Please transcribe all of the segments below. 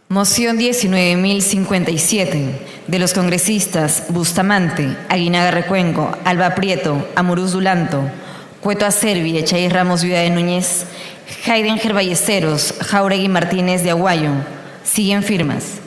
Moción 19.057 de los congresistas Bustamante, Aguinaga Recuenco, Alba Prieto, Amuruz Dulanto, Cueto Acerbi, Echaíz Ramos Viuda de Núñez, Heidenger Ballesteros, Jáuregui Martínez de Aguayo, siguen firmas,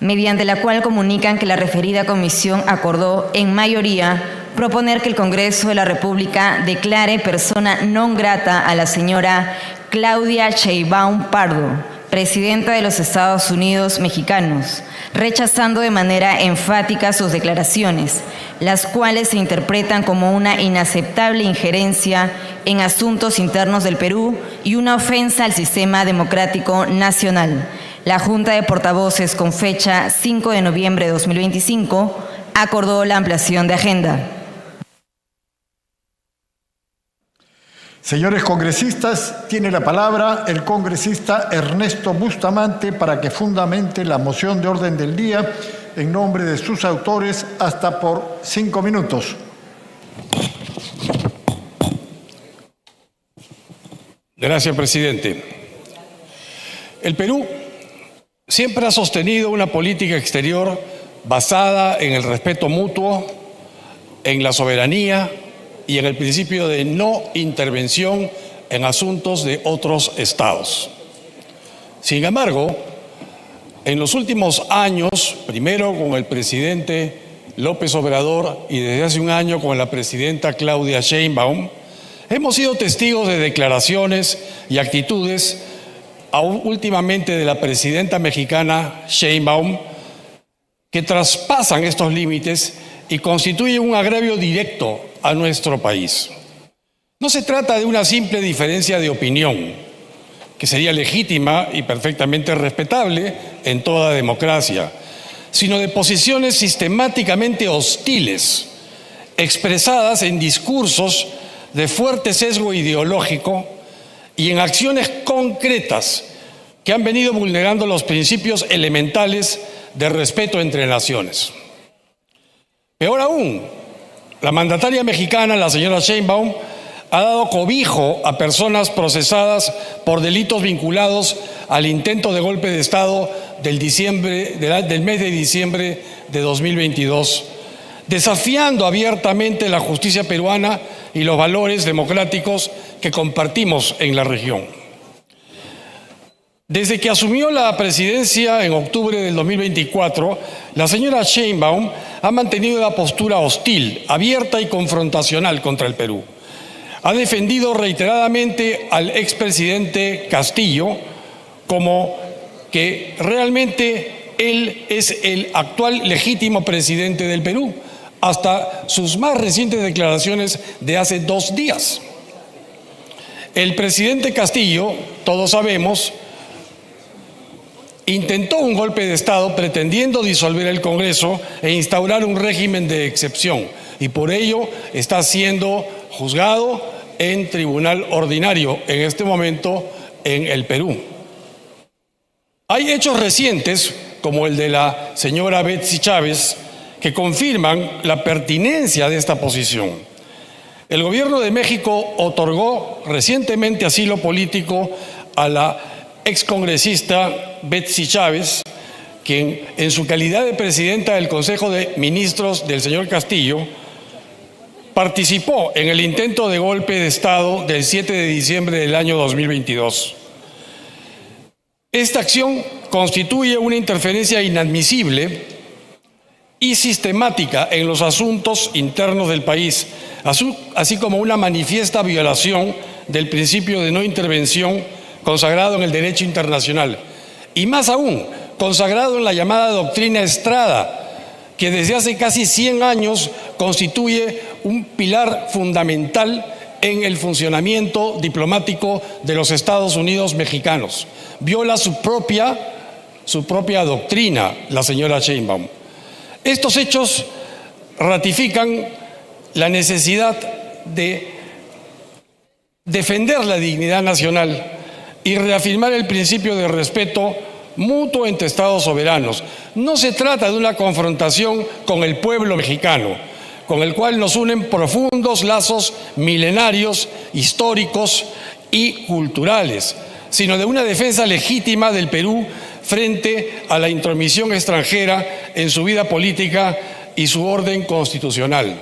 mediante la cual comunican que la referida comisión acordó en mayoría proponer que el Congreso de la República declare persona non grata a la señora Claudia Sheinbaum Pardo, presidenta de los Estados Unidos mexicanos, rechazando de manera enfática sus declaraciones, las cuales se interpretan como una inaceptable injerencia en asuntos internos del Perú y una ofensa al sistema democrático nacional. La Junta de Portavoces, con fecha 5 de noviembre de 2025, acordó la ampliación de agenda. Señores congresistas, tiene la palabra el congresista Ernesto Bustamante para que fundamente la moción de orden del día en nombre de sus autores hasta por 5 minutos. Gracias, presidente. El Perú siempre ha sostenido una política exterior basada en el respeto mutuo, en la soberanía y en el principio de no intervención en asuntos de otros estados. Sin embargo, en los últimos años, primero con el presidente López Obrador y desde hace un año con la presidenta Claudia Sheinbaum, hemos sido testigos de declaraciones y actitudes, aún últimamente de la presidenta mexicana Sheinbaum, que traspasan estos límites y constituyen un agravio directo a nuestro país. No se trata de una simple diferencia de opinión, que sería legítima y perfectamente respetable en toda democracia, sino de posiciones sistemáticamente hostiles, expresadas en discursos de fuerte sesgo ideológico y en acciones concretas que han venido vulnerando los principios elementales de respeto entre naciones. Peor aún, la mandataria mexicana, la señora Sheinbaum, ha dado cobijo a personas procesadas por delitos vinculados al intento de golpe de Estado del mes de diciembre de 2022, desafiando abiertamente la justicia peruana y los valores democráticos que compartimos en la región. Desde que asumió la presidencia en octubre del 2024, la señora Sheinbaum ha mantenido una postura hostil, abierta y confrontacional contra el Perú. Ha defendido reiteradamente al expresidente Castillo como que realmente él es el actual legítimo presidente del Perú, hasta sus más recientes declaraciones de hace 2 días. El presidente Castillo, todos sabemos, intentó un golpe de Estado pretendiendo disolver el Congreso e instaurar un régimen de excepción, y por ello está siendo juzgado en tribunal ordinario en este momento en el Perú. Hay hechos recientes, como el de la señora Betsy Chávez, que confirman la pertinencia de esta posición. El gobierno de México otorgó recientemente asilo político a la excongresista Betsy Chávez, quien en su calidad de presidenta del Consejo de Ministros del señor Castillo, participó en el intento de golpe de Estado del 7 de diciembre del año 2022. Esta acción constituye una interferencia inadmisible y sistemática en los asuntos internos del país, así como una manifiesta violación del principio de no intervención consagrado en el derecho internacional, y más aún, consagrado en la llamada doctrina Estrada, que desde hace casi 100 años constituye un pilar fundamental en el funcionamiento diplomático de los Estados Unidos mexicanos. Viola su propia doctrina, la señora Sheinbaum. Estos hechos ratifican la necesidad de defender la dignidad nacional y reafirmar el principio de respeto mutuo entre Estados soberanos. No se trata de una confrontación con el pueblo mexicano, con el cual nos unen profundos lazos milenarios, históricos y culturales, sino de una defensa legítima del Perú frente a la intromisión extranjera en su vida política y su orden constitucional.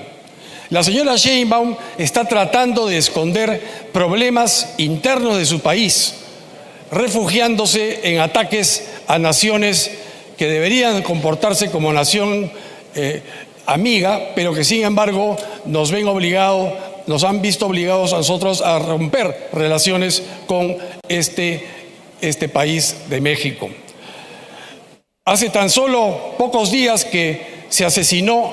La señora Sheinbaum está tratando de esconder problemas internos de su país, refugiándose en ataques a naciones que deberían comportarse como nación amiga, pero que sin embargo nos han visto obligados a nosotros a romper relaciones con este país de México. Hace tan solo pocos días que se asesinó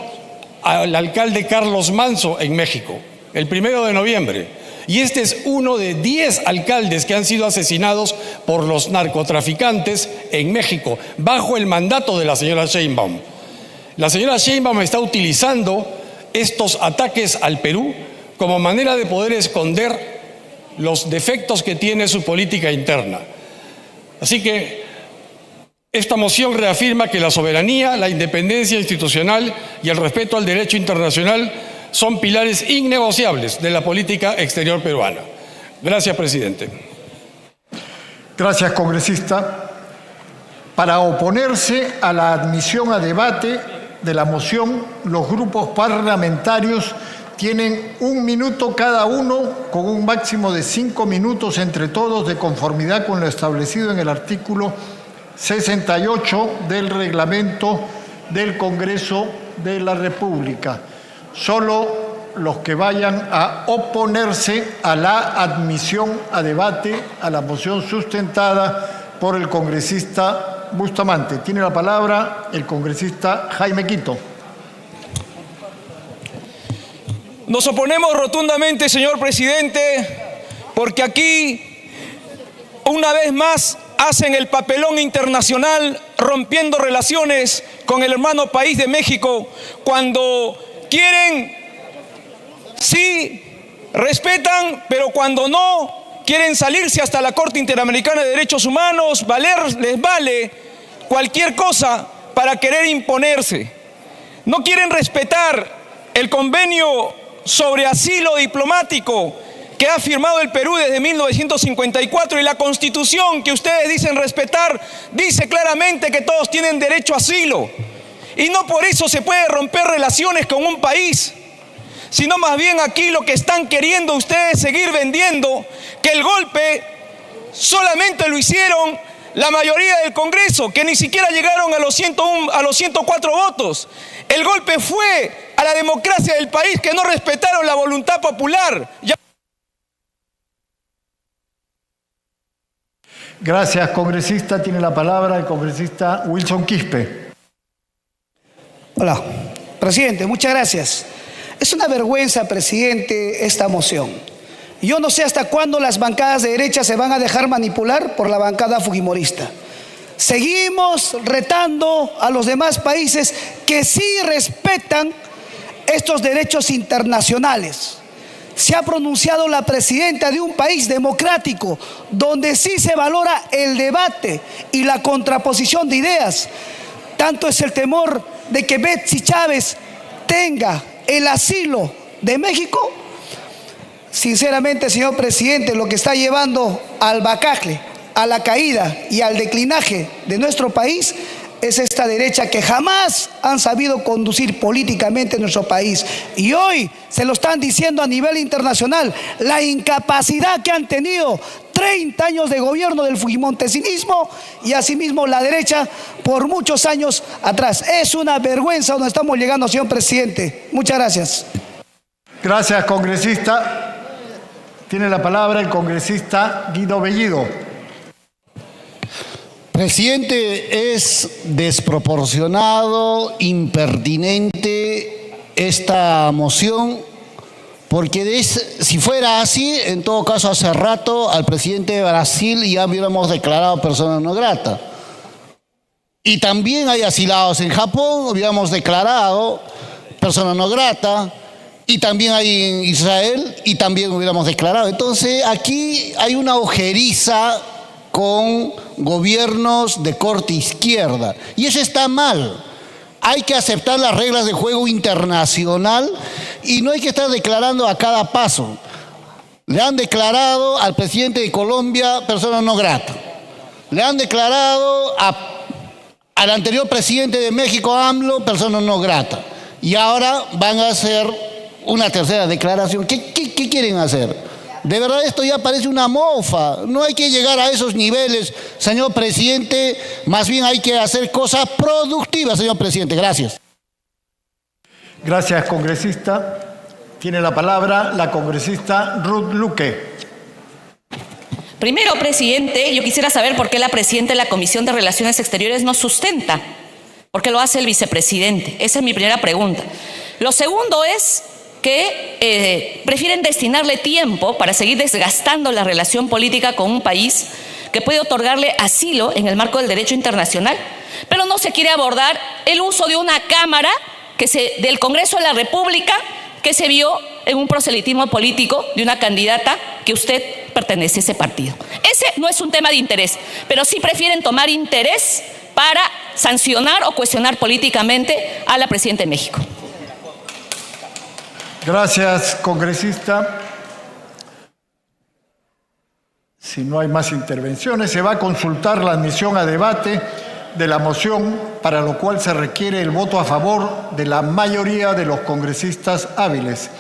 al alcalde Carlos Manzo en México, el 1 de noviembre. Y este es uno de 10 alcaldes que han sido asesinados por los narcotraficantes en México, bajo el mandato de la señora Sheinbaum. La señora Sheinbaum está utilizando estos ataques al Perú como manera de poder esconder los defectos que tiene su política interna. Así que esta moción reafirma que la soberanía, la independencia institucional y el respeto al derecho internacional son pilares innegociables de la política exterior peruana. Gracias, presidente. Gracias, congresista. Para oponerse a la admisión a debate de la moción, los grupos parlamentarios tienen 1 minuto cada uno, con un máximo de 5 minutos entre todos, de conformidad con lo establecido en el artículo 68 del reglamento del Congreso de la República. Solo los que vayan a oponerse a la admisión a debate a la moción sustentada por el congresista Bustamante. Tiene la palabra el congresista Jaime Quito. Nos oponemos rotundamente, señor presidente, porque aquí, una vez más, hacen el papelón internacional rompiendo relaciones con el hermano país de México, cuando quieren, sí, respetan, pero cuando no, quieren salirse hasta la Corte Interamericana de Derechos Humanos, les vale cualquier cosa para querer imponerse. No quieren respetar el convenio sobre asilo diplomático que ha firmado el Perú desde 1954, y la Constitución que ustedes dicen respetar dice claramente que todos tienen derecho a asilo, y no por eso se puede romper relaciones con un país, sino más bien aquí lo que están queriendo ustedes seguir vendiendo, que el golpe solamente lo hicieron la mayoría del Congreso, que ni siquiera llegaron a los 104 votos. El golpe fue a la democracia del país, que no respetaron la voluntad popular. Gracias, congresista. Tiene la palabra el congresista Wilson Quispe. Hola, presidente, muchas gracias. Es una vergüenza, presidente, esta moción. Yo no sé hasta cuándo las bancadas de derecha se van a dejar manipular por la bancada fujimorista. Seguimos retando a los demás países que sí respetan estos derechos internacionales. Se ha pronunciado la presidenta de un país democrático donde sí se valora el debate y la contraposición de ideas. Tanto es el temor de que Betsy Chávez tenga el asilo de México. Sinceramente, señor presidente, lo que está llevando al bacacle, a la caída y al declinaje de nuestro país es esta derecha que jamás han sabido conducir políticamente nuestro país. Y hoy se lo están diciendo a nivel internacional, la incapacidad que han tenido 30 años de gobierno del fujimontesinismo y asimismo la derecha por muchos años atrás. Es una vergüenza donde estamos llegando, señor presidente. Muchas gracias. Gracias, congresista. Tiene la palabra el congresista Guido Bellido. Presidente, es desproporcionado, impertinente esta moción, porque si fuera así, en todo caso hace rato al presidente de Brasil ya hubiéramos declarado persona no grata. Y también hay asilados en Japón, hubiéramos declarado persona no grata. Y también hay en Israel y también hubiéramos declarado. Entonces aquí hay una ojeriza con gobiernos de corte izquierda. Y eso está mal. Hay que aceptar las reglas de juego internacional y no hay que estar declarando a cada paso. Le han declarado al presidente de Colombia persona no grata. Le han declarado al anterior presidente de México, AMLO, persona no grata. Y ahora van a hacer una tercera declaración. ¿Qué quieren hacer? De verdad esto ya parece una mofa. No hay que llegar a esos niveles, señor presidente. Más bien hay que hacer cosas productivas, señor presidente. Gracias. Gracias, congresista. Tiene la palabra la congresista Ruth Luque. Primero, presidente, yo quisiera saber por qué la presidenta de la Comisión de Relaciones Exteriores no sustenta. ¿Por qué lo hace el vicepresidente? Esa es mi primera pregunta. Lo segundo es que prefieren destinarle tiempo para seguir desgastando la relación política con un país que puede otorgarle asilo en el marco del derecho internacional, pero no se quiere abordar el uso de una cámara del Congreso de la República que se vio en un proselitismo político de una candidata que usted pertenece a ese partido. Ese no es un tema de interés, pero sí prefieren tomar interés para sancionar o cuestionar políticamente a la presidenta de México. Gracias, congresista. Si no hay más intervenciones, se va a consultar la admisión a debate de la moción, para lo cual se requiere el voto a favor de la mayoría de los congresistas hábiles,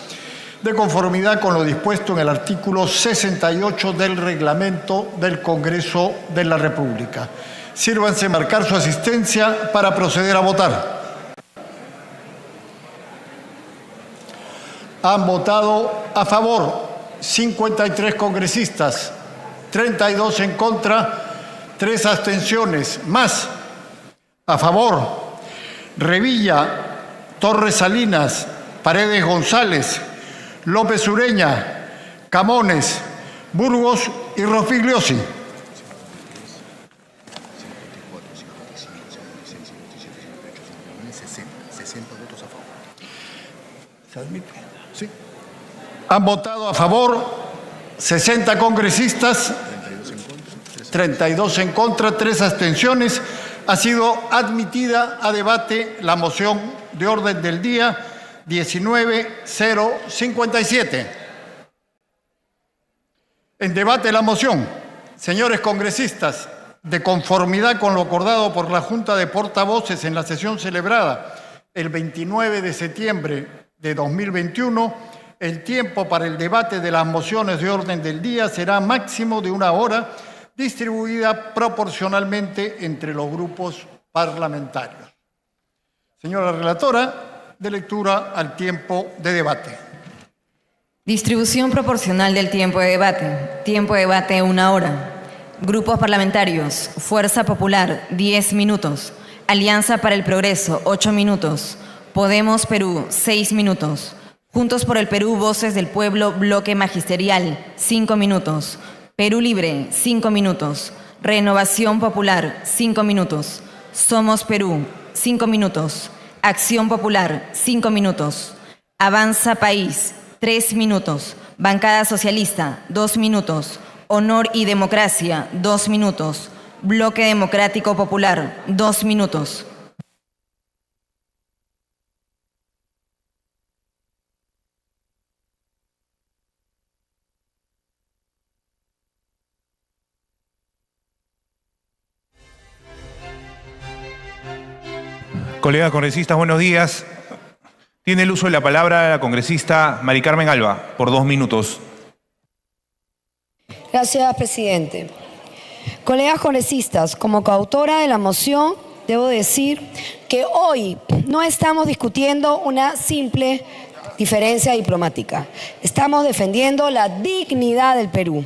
de conformidad con lo dispuesto en el artículo 68 del reglamento del Congreso de la República. Sírvanse marcar su asistencia para proceder a votar. Han votado a favor 53 congresistas, 32 en contra, 3 abstenciones. Más a favor: Revilla, Torres Salinas, Paredes González, López Ureña, Camones, Burgos y Rospigliosi. ¿Se admite? Sí. Han votado a favor 60 congresistas, 32 en contra, 3 abstenciones. Ha sido admitida a debate la moción de orden del día 19-057. En debate la moción. Señores congresistas, de conformidad con lo acordado por la Junta de Portavoces en la sesión celebrada el 29 de septiembre de 2021, el tiempo para el debate de las mociones de orden del día será máximo de 1 hora, distribuida proporcionalmente entre los grupos parlamentarios. Señora relatora, de lectura al tiempo de debate. Distribución proporcional del tiempo de debate. Tiempo de debate 1 hora. Grupos parlamentarios. Fuerza Popular, 10 minutos. Alianza para el Progreso, 8 minutos. Podemos Perú, 6 minutos. Juntos por el Perú, Voces del Pueblo, Bloque Magisterial, 5 minutos. Perú Libre, 5 minutos. Renovación Popular, 5 minutos. Somos Perú, 5 minutos. Acción Popular, 5 minutos. Avanza País, 3 minutos. Bancada Socialista, 2 minutos. Honor y Democracia, 2 minutos. Bloque Democrático Popular, 2 minutos. Colegas congresistas, buenos días. Tiene el uso de la palabra la congresista Mari Carmen Alba, por 2 minutos. Gracias, presidente. Colegas congresistas, como coautora de la moción, debo decir que hoy no estamos discutiendo una simple diferencia diplomática. Estamos defendiendo la dignidad del Perú.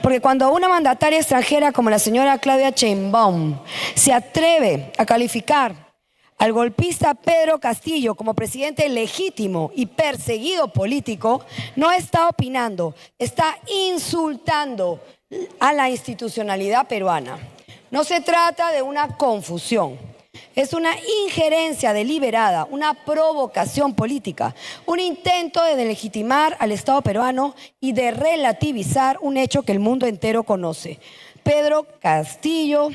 Porque cuando una mandataria extranjera como la señora Claudia Sheinbaum se atreve a calificar al golpista Pedro Castillo como presidente legítimo y perseguido político, no está opinando, está insultando a la institucionalidad peruana. No se trata de una confusión, es una injerencia deliberada, una provocación política, un intento de delegitimar al Estado peruano y de relativizar un hecho que el mundo entero conoce. Pedro Castillo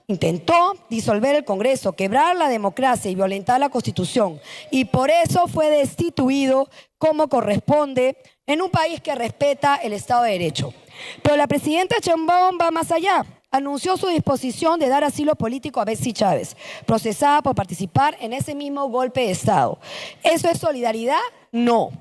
intentó disolver el Congreso, quebrar la democracia y violentar la Constitución, y por eso fue destituido como corresponde en un país que respeta el Estado de Derecho. Pero la presidenta Sheinbaum va más allá. anunció su disposición de dar asilo político a Betsy Chávez, procesada por participar en ese mismo golpe de Estado. ¿Eso es solidaridad? No.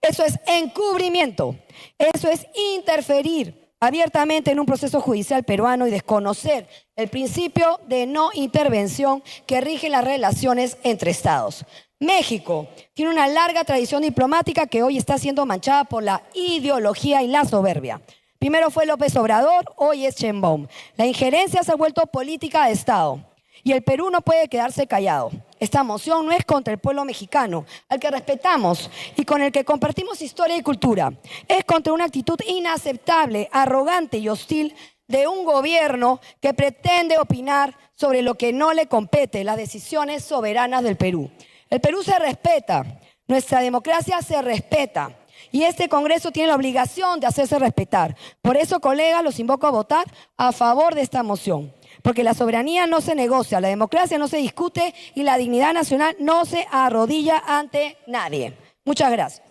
Eso es encubrimiento. Eso es interferir abiertamente en un proceso judicial peruano y desconocer el principio de no intervención que rige las relaciones entre Estados. México tiene una larga tradición diplomática que hoy está siendo manchada por la ideología y la soberbia. Primero fue López Obrador, hoy es Sheinbaum. La injerencia se ha vuelto política de Estado y el Perú no puede quedarse callado. Esta moción no es contra el pueblo mexicano, al que respetamos y con el que compartimos historia y cultura. Es contra una actitud inaceptable, arrogante y hostil de un gobierno que pretende opinar sobre lo que no le compete, las decisiones soberanas del Perú. El Perú se respeta, nuestra democracia se respeta y este Congreso tiene la obligación de hacerse respetar. Por eso, colegas, los invoco a votar a favor de esta moción. Porque la soberanía no se negocia, la democracia no se discute y la dignidad nacional no se arrodilla ante nadie. Muchas gracias.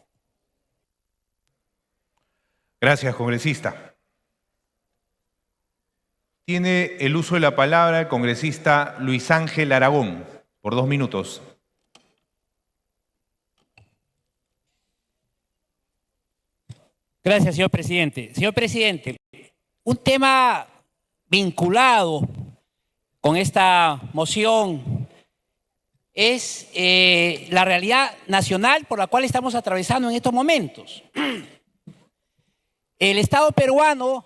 Gracias, congresista. Tiene el uso de la palabra el congresista Luis Ángel Aragón, por 2 minutos. Gracias, señor presidente. Señor presidente, un tema vinculado con esta moción es la realidad nacional por la cual estamos atravesando en estos momentos. El Estado peruano,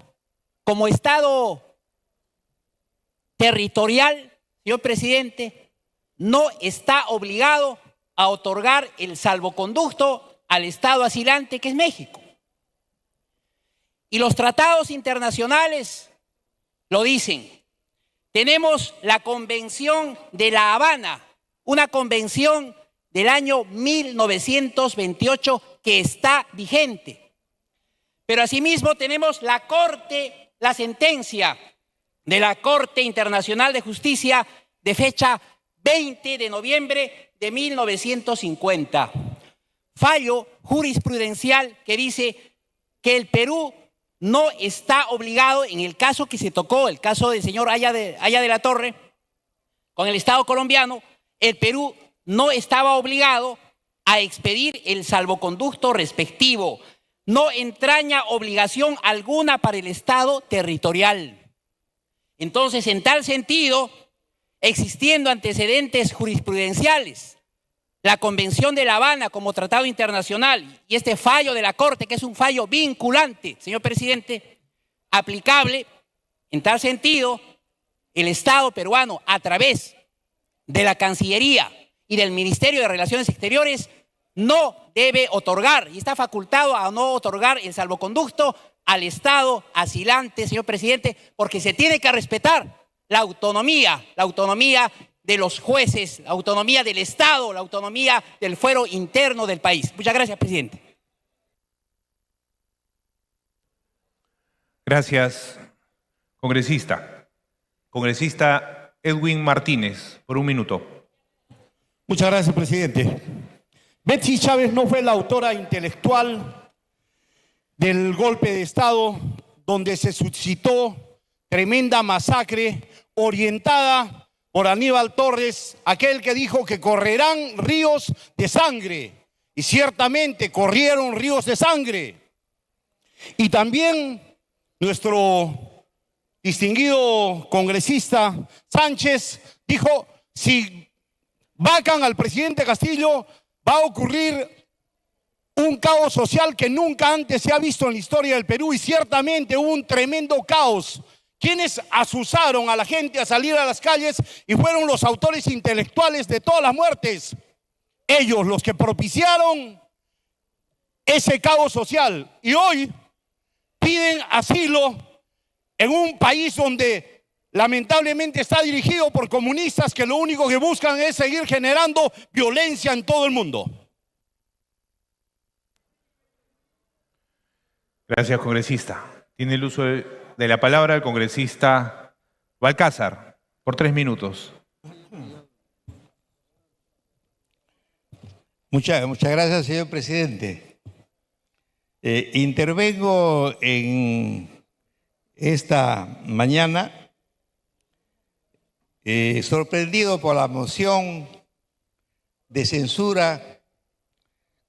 como Estado territorial, señor presidente, no está obligado a otorgar el salvoconducto al Estado asilante que es México. Y los tratados internacionales lo dicen. Tenemos la Convención de La Habana, una convención del año 1928 que está vigente. Pero asimismo tenemos la sentencia de la Corte Internacional de Justicia de fecha 20 de noviembre de 1950. Fallo jurisprudencial que dice que el Perú no está obligado, en el caso que se tocó, el caso del señor Haya de la Torre, con el Estado colombiano, el Perú no estaba obligado a expedir el salvoconducto respectivo. No entraña obligación alguna para el Estado territorial. Entonces, en tal sentido, existiendo antecedentes jurisprudenciales, la Convención de La Habana como tratado internacional y este fallo de la Corte, que es un fallo vinculante, señor presidente, aplicable, en tal sentido, el Estado peruano, a través de la Cancillería y del Ministerio de Relaciones Exteriores, no debe otorgar, y está facultado a no otorgar el salvoconducto al Estado asilante, señor presidente, porque se tiene que respetar la autonomía de los jueces, la autonomía del Estado, la autonomía del fuero interno del país. Muchas gracias, presidente. Gracias, congresista. Congresista Edwin Martínez, por 1 minuto. Muchas gracias, presidente. Betsy Chávez no fue la autora intelectual del golpe de Estado donde se suscitó tremenda masacre orientada por Aníbal Torres, aquel que dijo que correrán ríos de sangre. Y ciertamente corrieron ríos de sangre. Y también nuestro distinguido congresista Sánchez dijo, si vacan al presidente Castillo, va a ocurrir un caos social que nunca antes se ha visto en la historia del Perú, y ciertamente hubo un tremendo caos. Quienes asusaron a la gente a salir a las calles y fueron los autores intelectuales de todas las muertes. Ellos, los que propiciaron ese caos social, y hoy piden asilo en un país donde lamentablemente está dirigido por comunistas que lo único que buscan es seguir generando violencia en todo el mundo. Gracias, congresista. Tiene el uso de la palabra el congresista Balcázar, por 3 minutos. Muchas gracias, señor presidente. Intervengo en esta mañana sorprendido por la moción de censura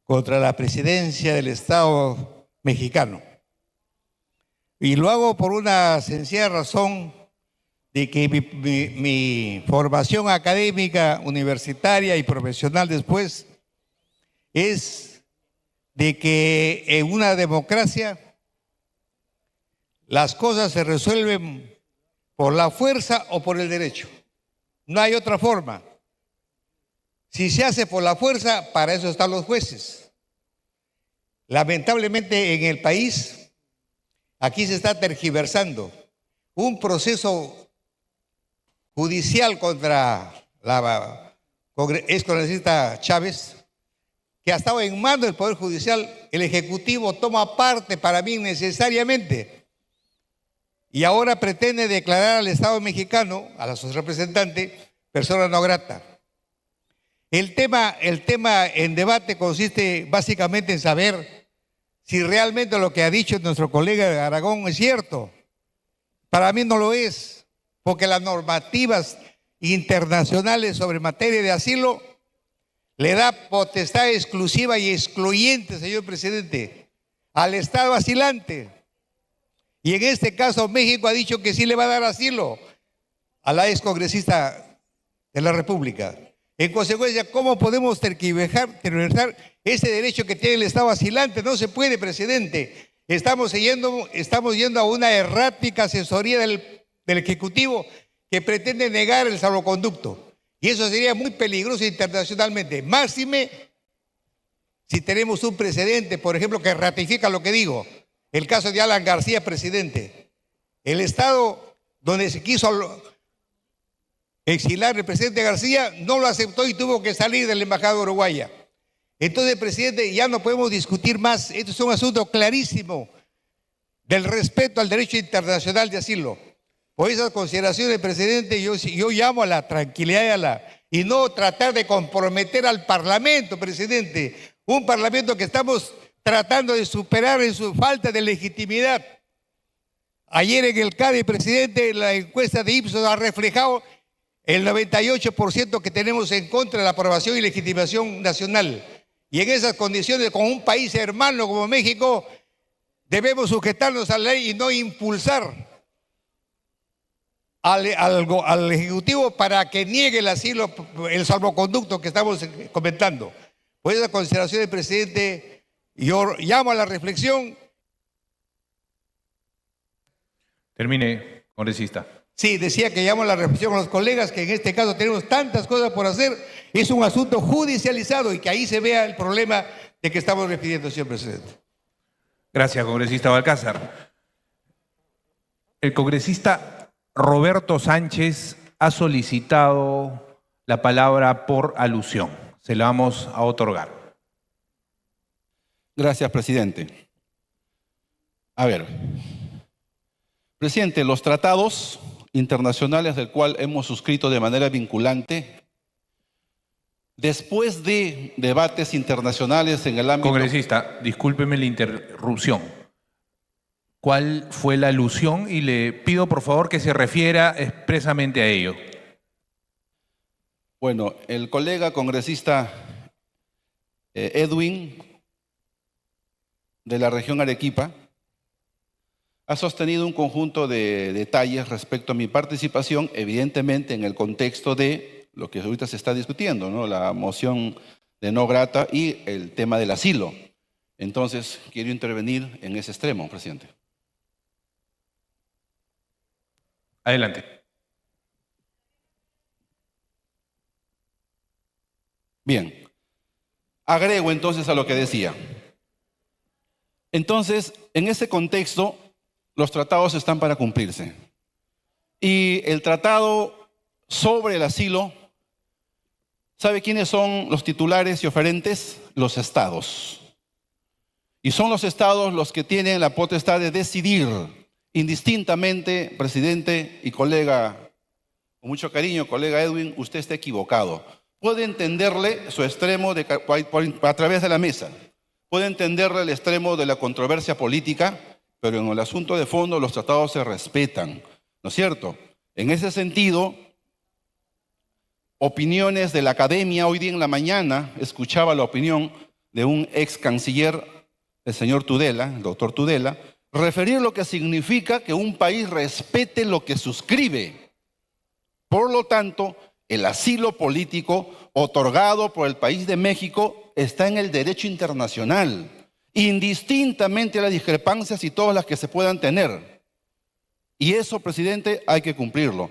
contra la presidencia del Estado mexicano. Y lo hago por una sencilla razón de que mi formación académica, universitaria y profesional después es de que en una democracia las cosas se resuelven por la fuerza o por el derecho. No hay otra forma. Si se hace por la fuerza, para eso están los jueces. Lamentablemente en el país, aquí se está tergiversando un proceso judicial contra la excongresista Chávez, que ha estado en manos del Poder Judicial. El Ejecutivo toma parte, para mí, necesariamente. Y ahora pretende declarar al Estado mexicano, a su representante, persona no grata. El tema en debate consiste básicamente en saber si realmente lo que ha dicho nuestro colega Aragón es cierto. Para mí no lo es, porque las normativas internacionales sobre materia de asilo le da potestad exclusiva y excluyente, señor presidente, al Estado asilante. Y en este caso México ha dicho que sí le va a dar asilo a la excongresista de la República. En consecuencia, ¿cómo podemos tergiversar ese derecho que tiene el Estado asilante? No se puede, presidente. Estamos yendo a una errática asesoría del Ejecutivo que pretende negar el salvoconducto. Y eso sería muy peligroso internacionalmente. Máxime si tenemos un precedente, por ejemplo, que ratifica lo que digo. El caso de Alan García, presidente. El Estado donde se quiso exilar el presidente García no lo aceptó y tuvo que salir de la embajada uruguaya. Entonces, presidente, ya no podemos discutir más. Esto es un asunto clarísimo del respeto al derecho internacional de asilo. Por esas consideraciones, presidente, yo llamo a la tranquilidad y no tratar de comprometer al Parlamento, presidente. Un Parlamento que estamos tratando de superar en su falta de legitimidad. Ayer en el CADE, presidente, la encuesta de Ipsos ha reflejado el 98% que tenemos en contra de la aprobación y legitimación nacional. Y en esas condiciones, con un país hermano como México, debemos sujetarnos a la ley y no impulsar al Ejecutivo para que niegue el asilo, el salvoconducto que estamos comentando. Por esa consideración del presidente, yo llamo a la reflexión. Termine, congresista. Sí, decía que llamo a la reflexión a los colegas que en este caso tenemos tantas cosas por hacer. Es un asunto judicializado y que ahí se vea el problema de que estamos refiriendo, señor presidente. Gracias, congresista Balcázar. El congresista Roberto Sánchez ha solicitado la palabra por alusión. Se la vamos a otorgar. Gracias, presidente. A ver, presidente, los tratados internacionales del cual hemos suscrito de manera vinculante, después de debates internacionales en el ámbito... Congresista, discúlpeme la interrupción. ¿Cuál fue la alusión? Y le pido por favor que se refiera expresamente a ello. Bueno, el colega congresista Edwin, de la región Arequipa, ha sostenido un conjunto de detalles respecto a mi participación, evidentemente en el contexto de lo que ahorita se está discutiendo, ¿no? La moción de no grata y el tema del asilo. Entonces, quiero intervenir en ese extremo, presidente. Adelante. Bien. Agrego entonces a lo que decía. Entonces, en ese contexto, los tratados están para cumplirse. Y el tratado sobre el asilo, ¿sabe quiénes son los titulares y oferentes? Los estados. Y son los estados los que tienen la potestad de decidir indistintamente, presidente y colega, con mucho cariño, colega Edwin, usted está equivocado. Puede entenderle su extremo a través de la mesa. Puede entenderle el extremo de la controversia política, pero en el asunto de fondo los tratados se respetan, ¿no es cierto? En ese sentido, opiniones de la academia. Hoy día en la mañana escuchaba la opinión de un ex canciller, el señor Tudela, el doctor Tudela, referir lo que significa que un país respete lo que suscribe. Por lo tanto, el asilo político otorgado por el país de México está en el derecho internacional, indistintamente de las discrepancias y todas las que se puedan tener. Y eso, presidente, hay que cumplirlo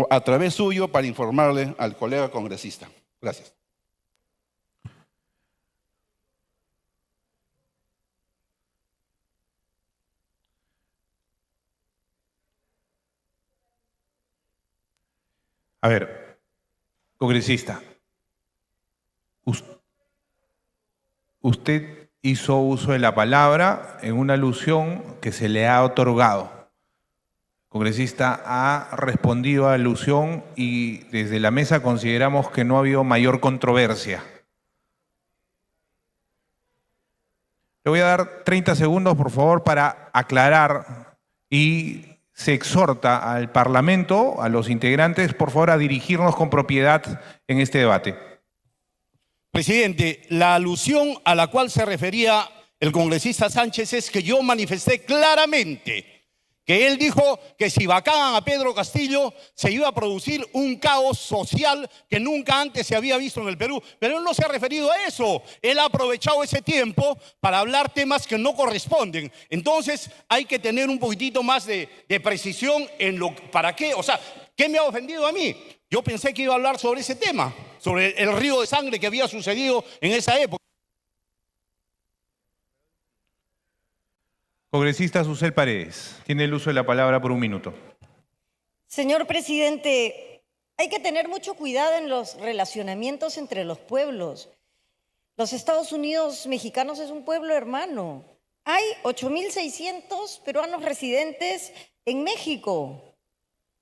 a través suyo para informarle al colega congresista. Gracias. A ver, congresista, usted hizo uso de la palabra en una alusión que se le ha otorgado. El congresista ha respondido a la alusión y desde la mesa consideramos que no ha habido mayor controversia. Le voy a dar 30 segundos, por favor, para aclarar y se exhorta al Parlamento, a los integrantes, por favor, a dirigirnos con propiedad en este debate. Presidente, la alusión a la cual se refería el congresista Sánchez es que yo manifesté claramente que él dijo que si vacaban a Pedro Castillo se iba a producir un caos social que nunca antes se había visto en el Perú. Pero él no se ha referido a eso. Él ha aprovechado ese tiempo para hablar temas que no corresponden. Entonces hay que tener un poquitito más de precisión en lo... ¿Para qué? O sea, ¿qué me ha ofendido a mí? Yo pensé que iba a hablar sobre ese tema, sobre el río de sangre que había sucedido en esa época. Congresista Susel Paredes, tiene el uso de la palabra por un minuto. Señor presidente, hay que tener mucho cuidado en los relacionamientos entre los pueblos. Los Estados Unidos mexicanos es un pueblo hermano. Hay 8.600 peruanos residentes en México.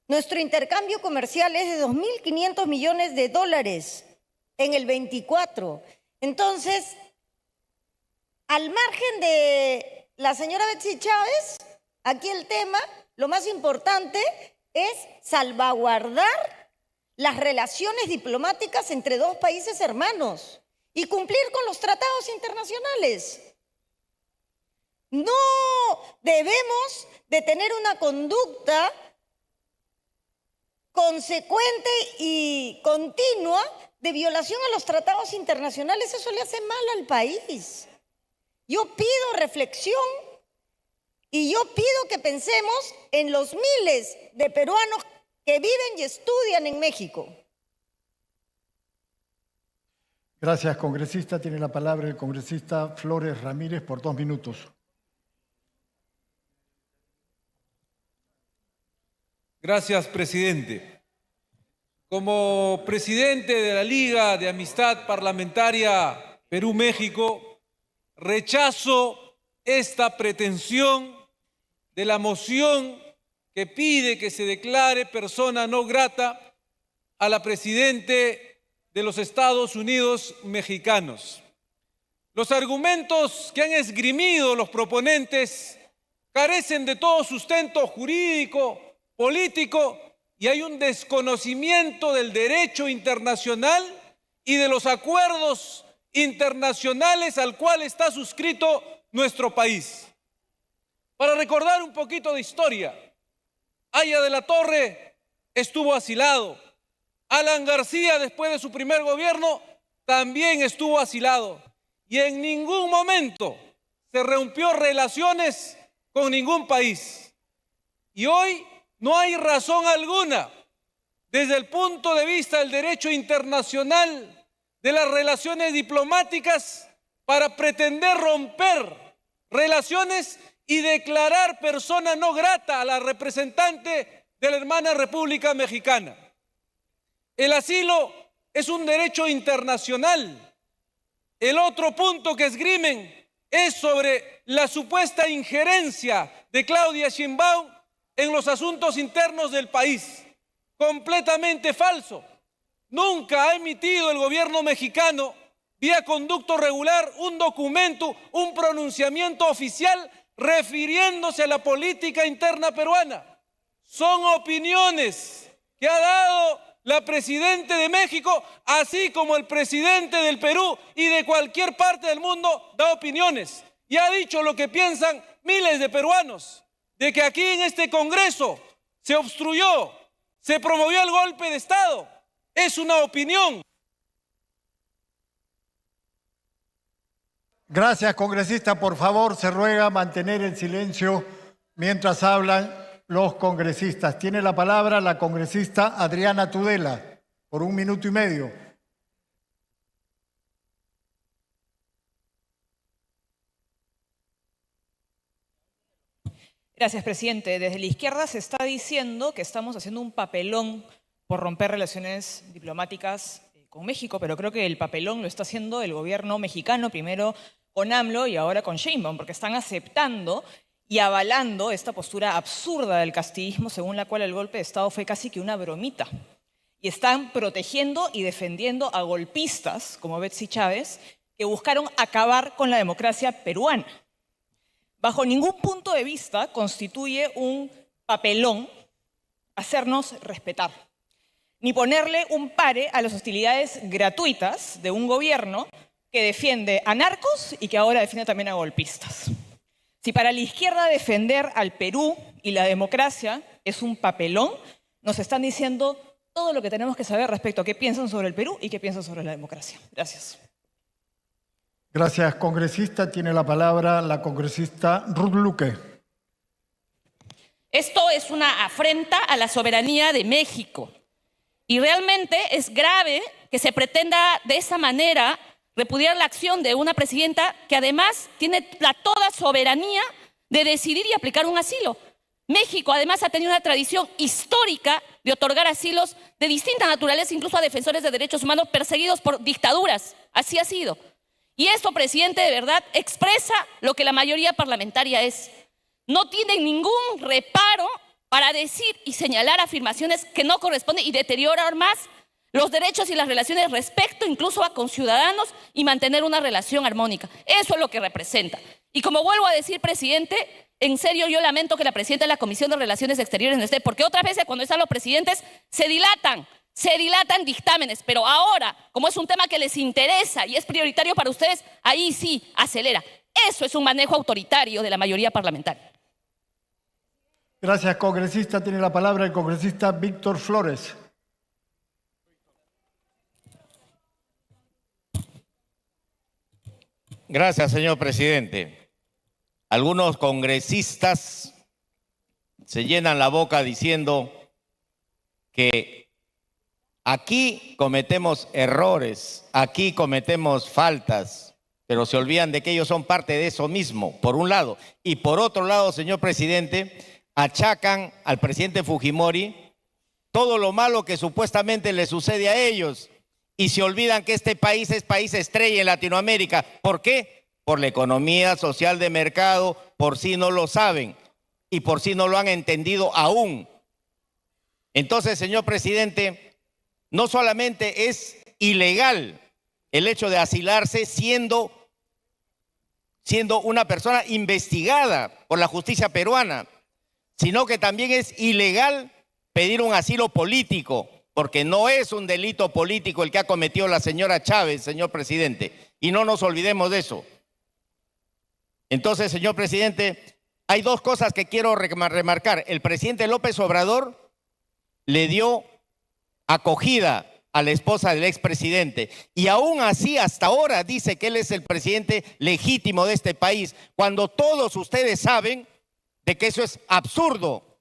Nuestro intercambio comercial es de 2.500 millones de dólares en el 24. Entonces, al margen de la señora Betsy Chávez, aquí el tema, lo más importante es salvaguardar las relaciones diplomáticas entre dos países hermanos y cumplir con los tratados internacionales. No debemos de tener una conducta consecuente y continua de violación a los tratados internacionales. Eso le hace mal al país. Yo pido reflexión y yo pido que pensemos en los miles de peruanos que viven y estudian en México. Gracias, congresista. Tiene la palabra el congresista Flores Ramírez por 2 minutos. Gracias, presidente. Como presidente de la Liga de Amistad Parlamentaria Perú-México, rechazo esta pretensión de la moción que pide que se declare persona no grata a la presidente de los Estados Unidos mexicanos. Los argumentos que han esgrimido los proponentes carecen de todo sustento jurídico, político, y hay un desconocimiento del derecho internacional y de los acuerdos internacionales al cual está suscrito nuestro país. Para recordar un poquito de historia, Haya de la Torre estuvo asilado. Alan García, después de su primer gobierno, también estuvo asilado. Y en ningún momento se rompió relaciones con ningún país. Y hoy no hay razón alguna, desde el punto de vista del derecho internacional, de las relaciones diplomáticas, para pretender romper relaciones y declarar persona no grata a la representante de la hermana República Mexicana. El asilo es un derecho internacional. El otro punto que esgrimen es sobre la supuesta injerencia de Claudia Sheinbaum en los asuntos internos del país. Completamente falso. Nunca ha emitido el gobierno mexicano, vía conducto regular, un documento, un pronunciamiento oficial refiriéndose a la política interna peruana. Son opiniones que ha dado la presidenta de México, así como el presidente del Perú y de cualquier parte del mundo, da opiniones y ha dicho lo que piensan miles de peruanos, de que aquí en este Congreso se obstruyó, se promovió el golpe de Estado. Es una opinión. Gracias, congresista. Por favor, se ruega mantener el silencio mientras hablan los congresistas. Tiene la palabra la congresista Adriana Tudela, por 1 minuto y medio. Gracias, presidente. Desde la izquierda se está diciendo que estamos haciendo un papelón por romper relaciones diplomáticas con México, pero creo que el papelón lo está haciendo el gobierno mexicano, primero con AMLO y ahora con Sheinbaum, porque están aceptando y avalando esta postura absurda del castillismo, según la cual el golpe de Estado fue casi que una bromita. Y están protegiendo y defendiendo a golpistas, como Betsy Chávez, que buscaron acabar con la democracia peruana. Bajo ningún punto de vista constituye un papelón hacernos respetar, ni ponerle un pare a las hostilidades gratuitas de un gobierno que defiende a narcos y que ahora defiende también a golpistas. Si para la izquierda defender al Perú y la democracia es un papelón, nos están diciendo todo lo que tenemos que saber respecto a qué piensan sobre el Perú y qué piensan sobre la democracia. Gracias. Gracias, congresista. Tiene la palabra la congresista Ruth Luque. Esto es una afrenta a la soberanía de México. Y realmente es grave que se pretenda de esa manera repudiar la acción de una presidenta que además tiene la toda soberanía de decidir y aplicar un asilo. México además ha tenido una tradición histórica de otorgar asilos de distinta naturaleza, incluso a defensores de derechos humanos perseguidos por dictaduras. Así ha sido. Y esto, presidente, de verdad expresa lo que la mayoría parlamentaria es. No tienen ningún reparo para decir y señalar afirmaciones que no corresponden y deteriorar más los derechos y las relaciones respecto incluso a conciudadanos y mantener una relación armónica. Eso es lo que representa. Y como vuelvo a decir, presidente, en serio yo lamento que la presidenta de la Comisión de Relaciones Exteriores no esté, porque otras veces cuando están los presidentes se dilatan dictámenes, pero ahora, como es un tema que les interesa y es prioritario para ustedes, ahí sí acelera. Eso es un manejo autoritario de la mayoría parlamentaria. Gracias, congresista. Tiene la palabra el congresista Víctor Flores. Gracias, señor presidente. Algunos congresistas se llenan la boca diciendo que aquí cometemos errores, aquí cometemos faltas, pero se olvidan de que ellos son parte de eso mismo, por un lado. Y por otro lado, señor presidente, achacan al presidente Fujimori todo lo malo que supuestamente le sucede a ellos. Y se olvidan que este país es país estrella en Latinoamérica. ¿Por qué? Por la economía social de mercado, por si no lo saben y por si no lo han entendido aún. Entonces, señor presidente, no solamente es ilegal el hecho de asilarse siendo una persona investigada por la justicia peruana, sino que también es ilegal pedir un asilo político, porque no es un delito político el que ha cometido la señora Chávez, señor presidente, y no nos olvidemos de eso. Entonces, señor presidente, hay dos cosas que quiero remarcar. El presidente López Obrador le dio acogida a la esposa del expresidente y aún así hasta ahora dice que él es el presidente legítimo de este país, cuando todos ustedes saben de que eso es absurdo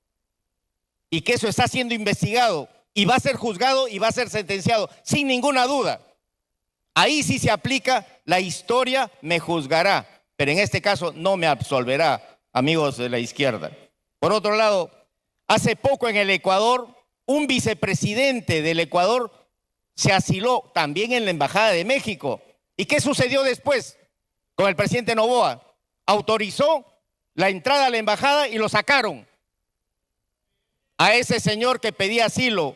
y que eso está siendo investigado y va a ser juzgado y va a ser sentenciado sin ninguna duda. Ahí sí se aplica la historia me juzgará, pero en este caso no me absolverá, amigos de la izquierda. Por otro lado, hace poco en el Ecuador, un vicepresidente del Ecuador se asiló también en la Embajada de México. ¿Y qué sucedió después con el presidente Noboa? Autorizó la entrada a la embajada y lo sacaron a ese señor que pedía asilo.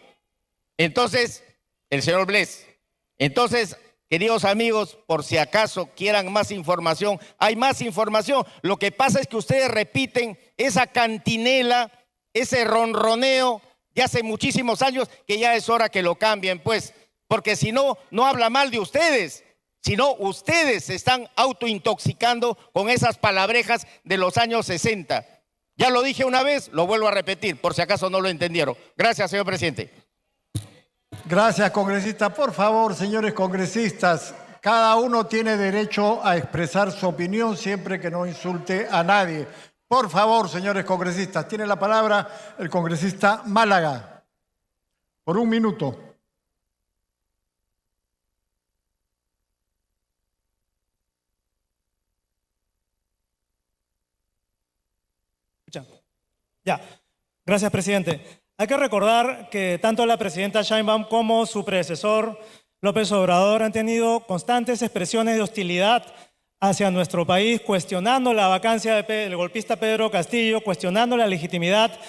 Entonces, el señor Bles. Entonces, queridos amigos, por si acaso quieran más información, hay más información. Lo que pasa es que ustedes repiten esa cantinela, ese ronroneo de hace muchísimos años que ya es hora que lo cambien, pues, porque si no, no habla mal de ustedes, sino ustedes se están autointoxicando con esas palabrejas de los años 60. Ya lo dije una vez, lo vuelvo a repetir, por si acaso no lo entendieron. Gracias, señor presidente. Gracias, congresista. Por favor, señores congresistas, cada uno tiene derecho a expresar su opinión siempre que no insulte a nadie. Por favor, señores congresistas, tiene la palabra el congresista Málaga. Por 1 minuto. Ya, gracias, presidente. Hay que recordar que tanto la presidenta Sheinbaum como su predecesor López Obrador han tenido constantes expresiones de hostilidad hacia nuestro país, cuestionando la vacancia del golpista Pedro Castillo, cuestionando la legitimidad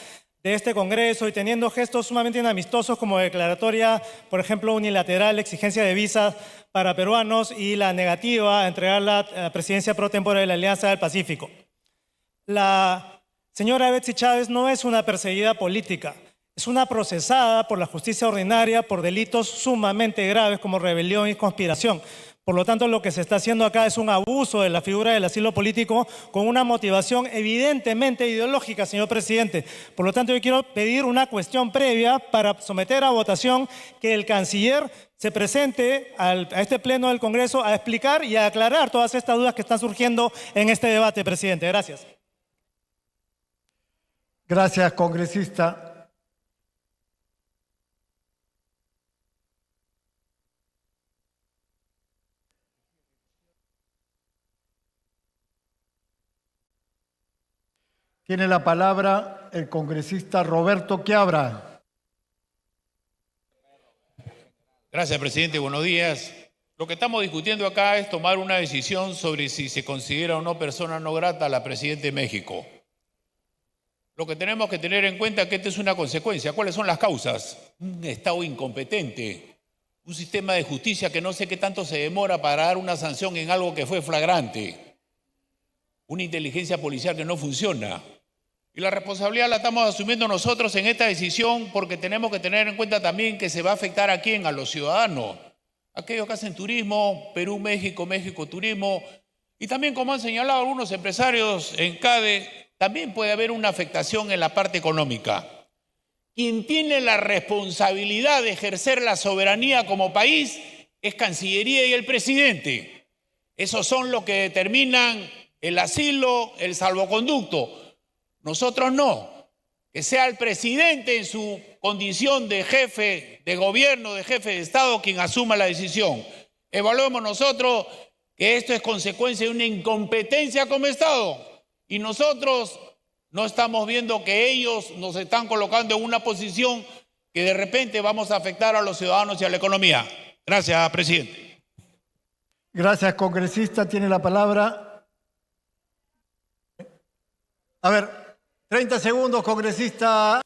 de este Congreso y teniendo gestos sumamente inamistosos como declaratoria, por ejemplo, unilateral, exigencia de visas para peruanos y la negativa a entregar la presidencia pro tempore de la Alianza del Pacífico. La señora Betsy Chávez no es una perseguida política, es una procesada por la justicia ordinaria por delitos sumamente graves como rebelión y conspiración. Por lo tanto, lo que se está haciendo acá es un abuso de la figura del asilo político con una motivación evidentemente ideológica, señor presidente. Por lo tanto, yo quiero pedir una cuestión previa para someter a votación que el canciller se presente a este pleno del Congreso a explicar y a aclarar todas estas dudas que están surgiendo en este debate, presidente. Gracias. Gracias, congresista. Tiene la palabra el congresista Roberto Quiabra. Gracias, presidente. Buenos días. Lo que estamos discutiendo acá es tomar una decisión sobre si se considera o no persona no grata a la presidenta de México. Lo que tenemos que tener en cuenta es que esta es una consecuencia. ¿Cuáles son las causas? Un Estado incompetente, un sistema de justicia que no sé qué tanto se demora para dar una sanción en algo que fue flagrante, una inteligencia policial que no funciona. Y la responsabilidad la estamos asumiendo nosotros en esta decisión porque tenemos que tener en cuenta también que se va a afectar a quién, a los ciudadanos, aquellos que hacen turismo, Perú, México, México, turismo, y también como han señalado algunos empresarios en CADE, también puede haber una afectación en la parte económica. Quien tiene la responsabilidad de ejercer la soberanía como país es Cancillería y el presidente. Esos son los que determinan el asilo, el salvoconducto. Nosotros no. Que sea el presidente en su condición de jefe de gobierno, de jefe de Estado, quien asuma la decisión. Evaluemos nosotros que esto es consecuencia de una incompetencia como Estado. Y nosotros no estamos viendo que ellos nos están colocando en una posición que de repente vamos a afectar a los ciudadanos y a la economía. Gracias, presidente. Gracias, congresista. Tiene la palabra. A ver, 30 segundos, congresista.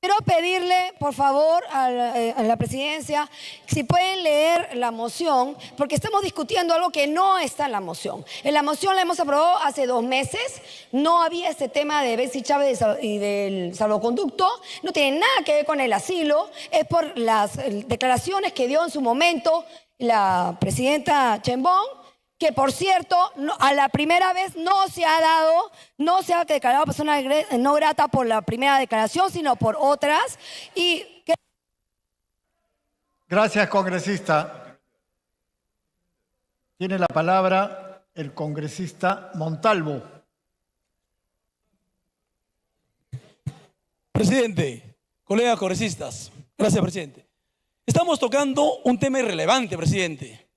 Quiero pedirle, por favor, a la presidencia, si pueden leer la moción, porque estamos discutiendo algo que no está en la moción. En la moción la hemos aprobado hace 2 meses, no había este tema de Betsy Chávez y del salvoconducto, no tiene nada que ver con el asilo, es por las declaraciones que dio en su momento la presidenta Sheinbaum, que por cierto, a la primera vez no se ha declarado persona no grata por la primera declaración, sino por otras. Gracias, congresista. Tiene la palabra el congresista Montalvo. Presidente, colegas congresistas, gracias, presidente. Estamos tocando un tema irrelevante, presidente,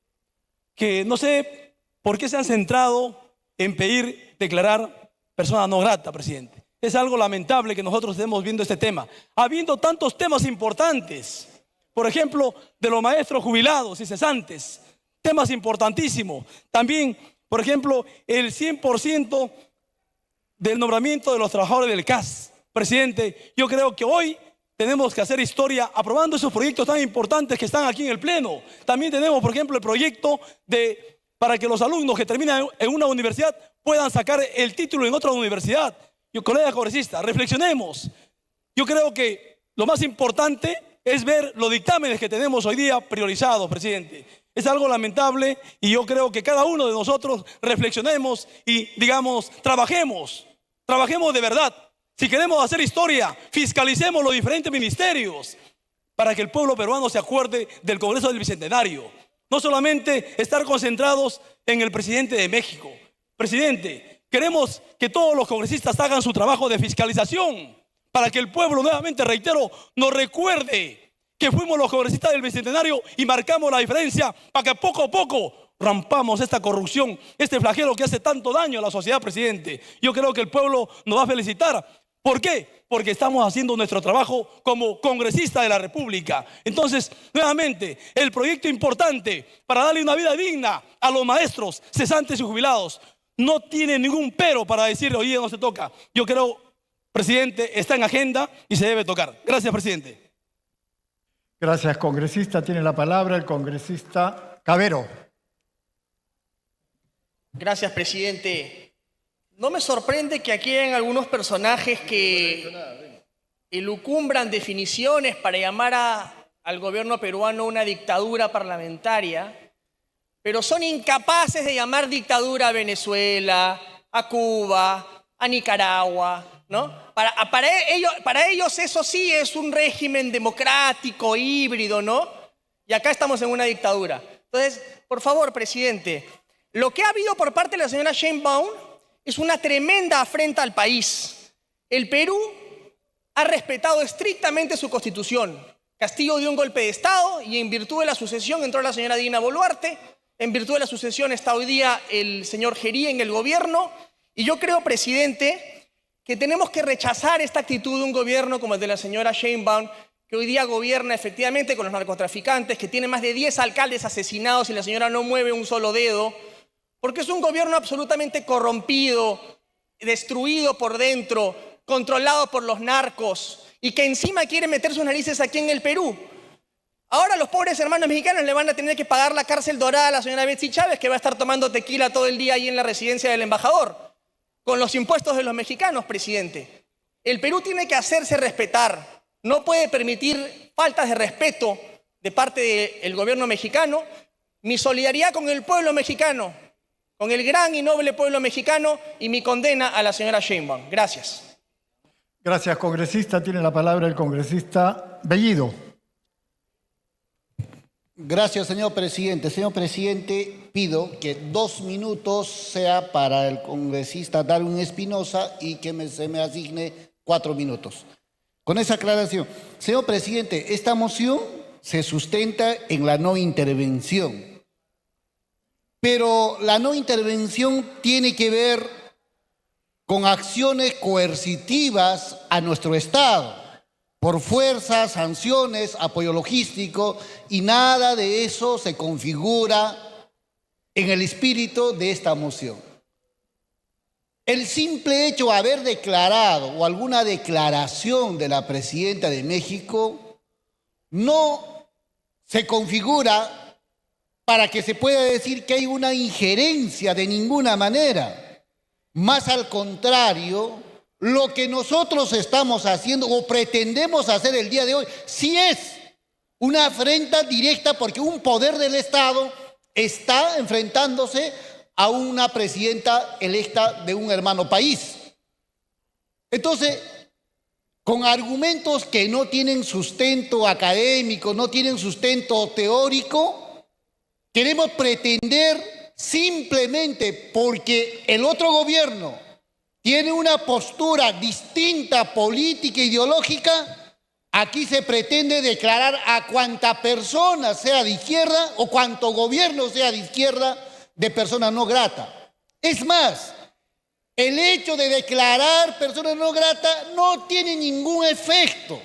que no sé ¿por qué se han centrado en pedir declarar persona no grata, presidente? Es algo lamentable que nosotros estemos viendo este tema, habiendo tantos temas importantes, por ejemplo, de los maestros jubilados y cesantes, temas importantísimos. También, por ejemplo, el 100% del nombramiento de los trabajadores del CAS. Presidente, yo creo que hoy tenemos que hacer historia aprobando esos proyectos tan importantes que están aquí en el Pleno. También tenemos, por ejemplo, el proyecto para que los alumnos que terminan en una universidad puedan sacar el título en otra universidad. Yo, colegas congresistas, reflexionemos. Yo creo que lo más importante es ver los dictámenes que tenemos hoy día priorizados, presidente. Es algo lamentable y yo creo que cada uno de nosotros reflexionemos y, digamos, trabajemos de verdad. Si queremos hacer historia, fiscalicemos los diferentes ministerios para que el pueblo peruano se acuerde del Congreso del Bicentenario. No solamente estar concentrados en el presidente de México. Presidente, queremos que todos los congresistas hagan su trabajo de fiscalización para que el pueblo, nuevamente reitero, nos recuerde que fuimos los congresistas del Bicentenario y marcamos la diferencia para que poco a poco rompamos esta corrupción, este flagelo que hace tanto daño a la sociedad, presidente. Yo creo que el pueblo nos va a felicitar. ¿Por qué? Porque estamos haciendo nuestro trabajo como congresista de la República. Entonces, nuevamente, el proyecto importante para darle una vida digna a los maestros, cesantes y jubilados, no tiene ningún pero para decirle, oye, no se toca. Yo creo, presidente, está en agenda y se debe tocar. Gracias, presidente. Gracias, congresista. Tiene la palabra el congresista Cabero. Gracias, presidente. No me sorprende que aquí hayan algunos personajes que elucumbran definiciones para llamar al gobierno peruano una dictadura parlamentaria, pero son incapaces de llamar dictadura a Venezuela, a Cuba, a Nicaragua, ¿no? Para ellos eso sí es un régimen democrático, híbrido, ¿no? Y acá estamos en una dictadura. Entonces, por favor, presidente, lo que ha habido por parte de la señora Sheinbaum es una tremenda afrenta al país. El Perú ha respetado estrictamente su constitución. Castillo dio un golpe de Estado y en virtud de la sucesión entró la señora Dina Boluarte. En virtud de la sucesión está hoy día el señor Gerí en el gobierno. Y yo creo, presidente, que tenemos que rechazar esta actitud de un gobierno como el de la señora Sheinbaum, que hoy día gobierna efectivamente con los narcotraficantes, que tiene más de 10 alcaldes asesinados y la señora no mueve un solo dedo, porque es un gobierno absolutamente corrompido, destruido por dentro, controlado por los narcos y que encima quiere meter sus narices aquí en el Perú. Ahora los pobres hermanos mexicanos le van a tener que pagar la cárcel dorada a la señora Betsy Chávez, que va a estar tomando tequila todo el día ahí en la residencia del embajador, con los impuestos de los mexicanos, presidente. El Perú tiene que hacerse respetar, no puede permitir faltas de respeto de parte del gobierno mexicano. Mi solidaridad con el pueblo mexicano, con el gran y noble pueblo mexicano y mi condena a la señora Sheinbaum. Gracias. Gracias, congresista. Tiene la palabra el congresista Bellido. Gracias, señor presidente. Señor presidente, pido que 2 minutos sea para el congresista Darwin Espinosa y que se me asigne 4 minutos. Con esa aclaración. Señor presidente, esta moción se sustenta en la no intervención. Pero la no intervención tiene que ver con acciones coercitivas a nuestro Estado, por fuerza, sanciones, apoyo logístico, y nada de eso se configura en el espíritu de esta moción. El simple hecho de haber declarado o alguna declaración de la presidenta de México no se configura para que se pueda decir que hay una injerencia de ninguna manera. Más al contrario, lo que nosotros estamos haciendo o pretendemos hacer el día de hoy sí es una afrenta directa porque un poder del Estado está enfrentándose a una presidenta electa de un hermano país. Entonces, con argumentos que no tienen sustento académico, no tienen sustento teórico, queremos pretender simplemente porque el otro gobierno tiene una postura distinta, política, ideológica, aquí se pretende declarar a cuanta persona sea de izquierda o cuanto gobierno sea de izquierda de persona no grata. Es más, el hecho de declarar persona no grata no tiene ningún efecto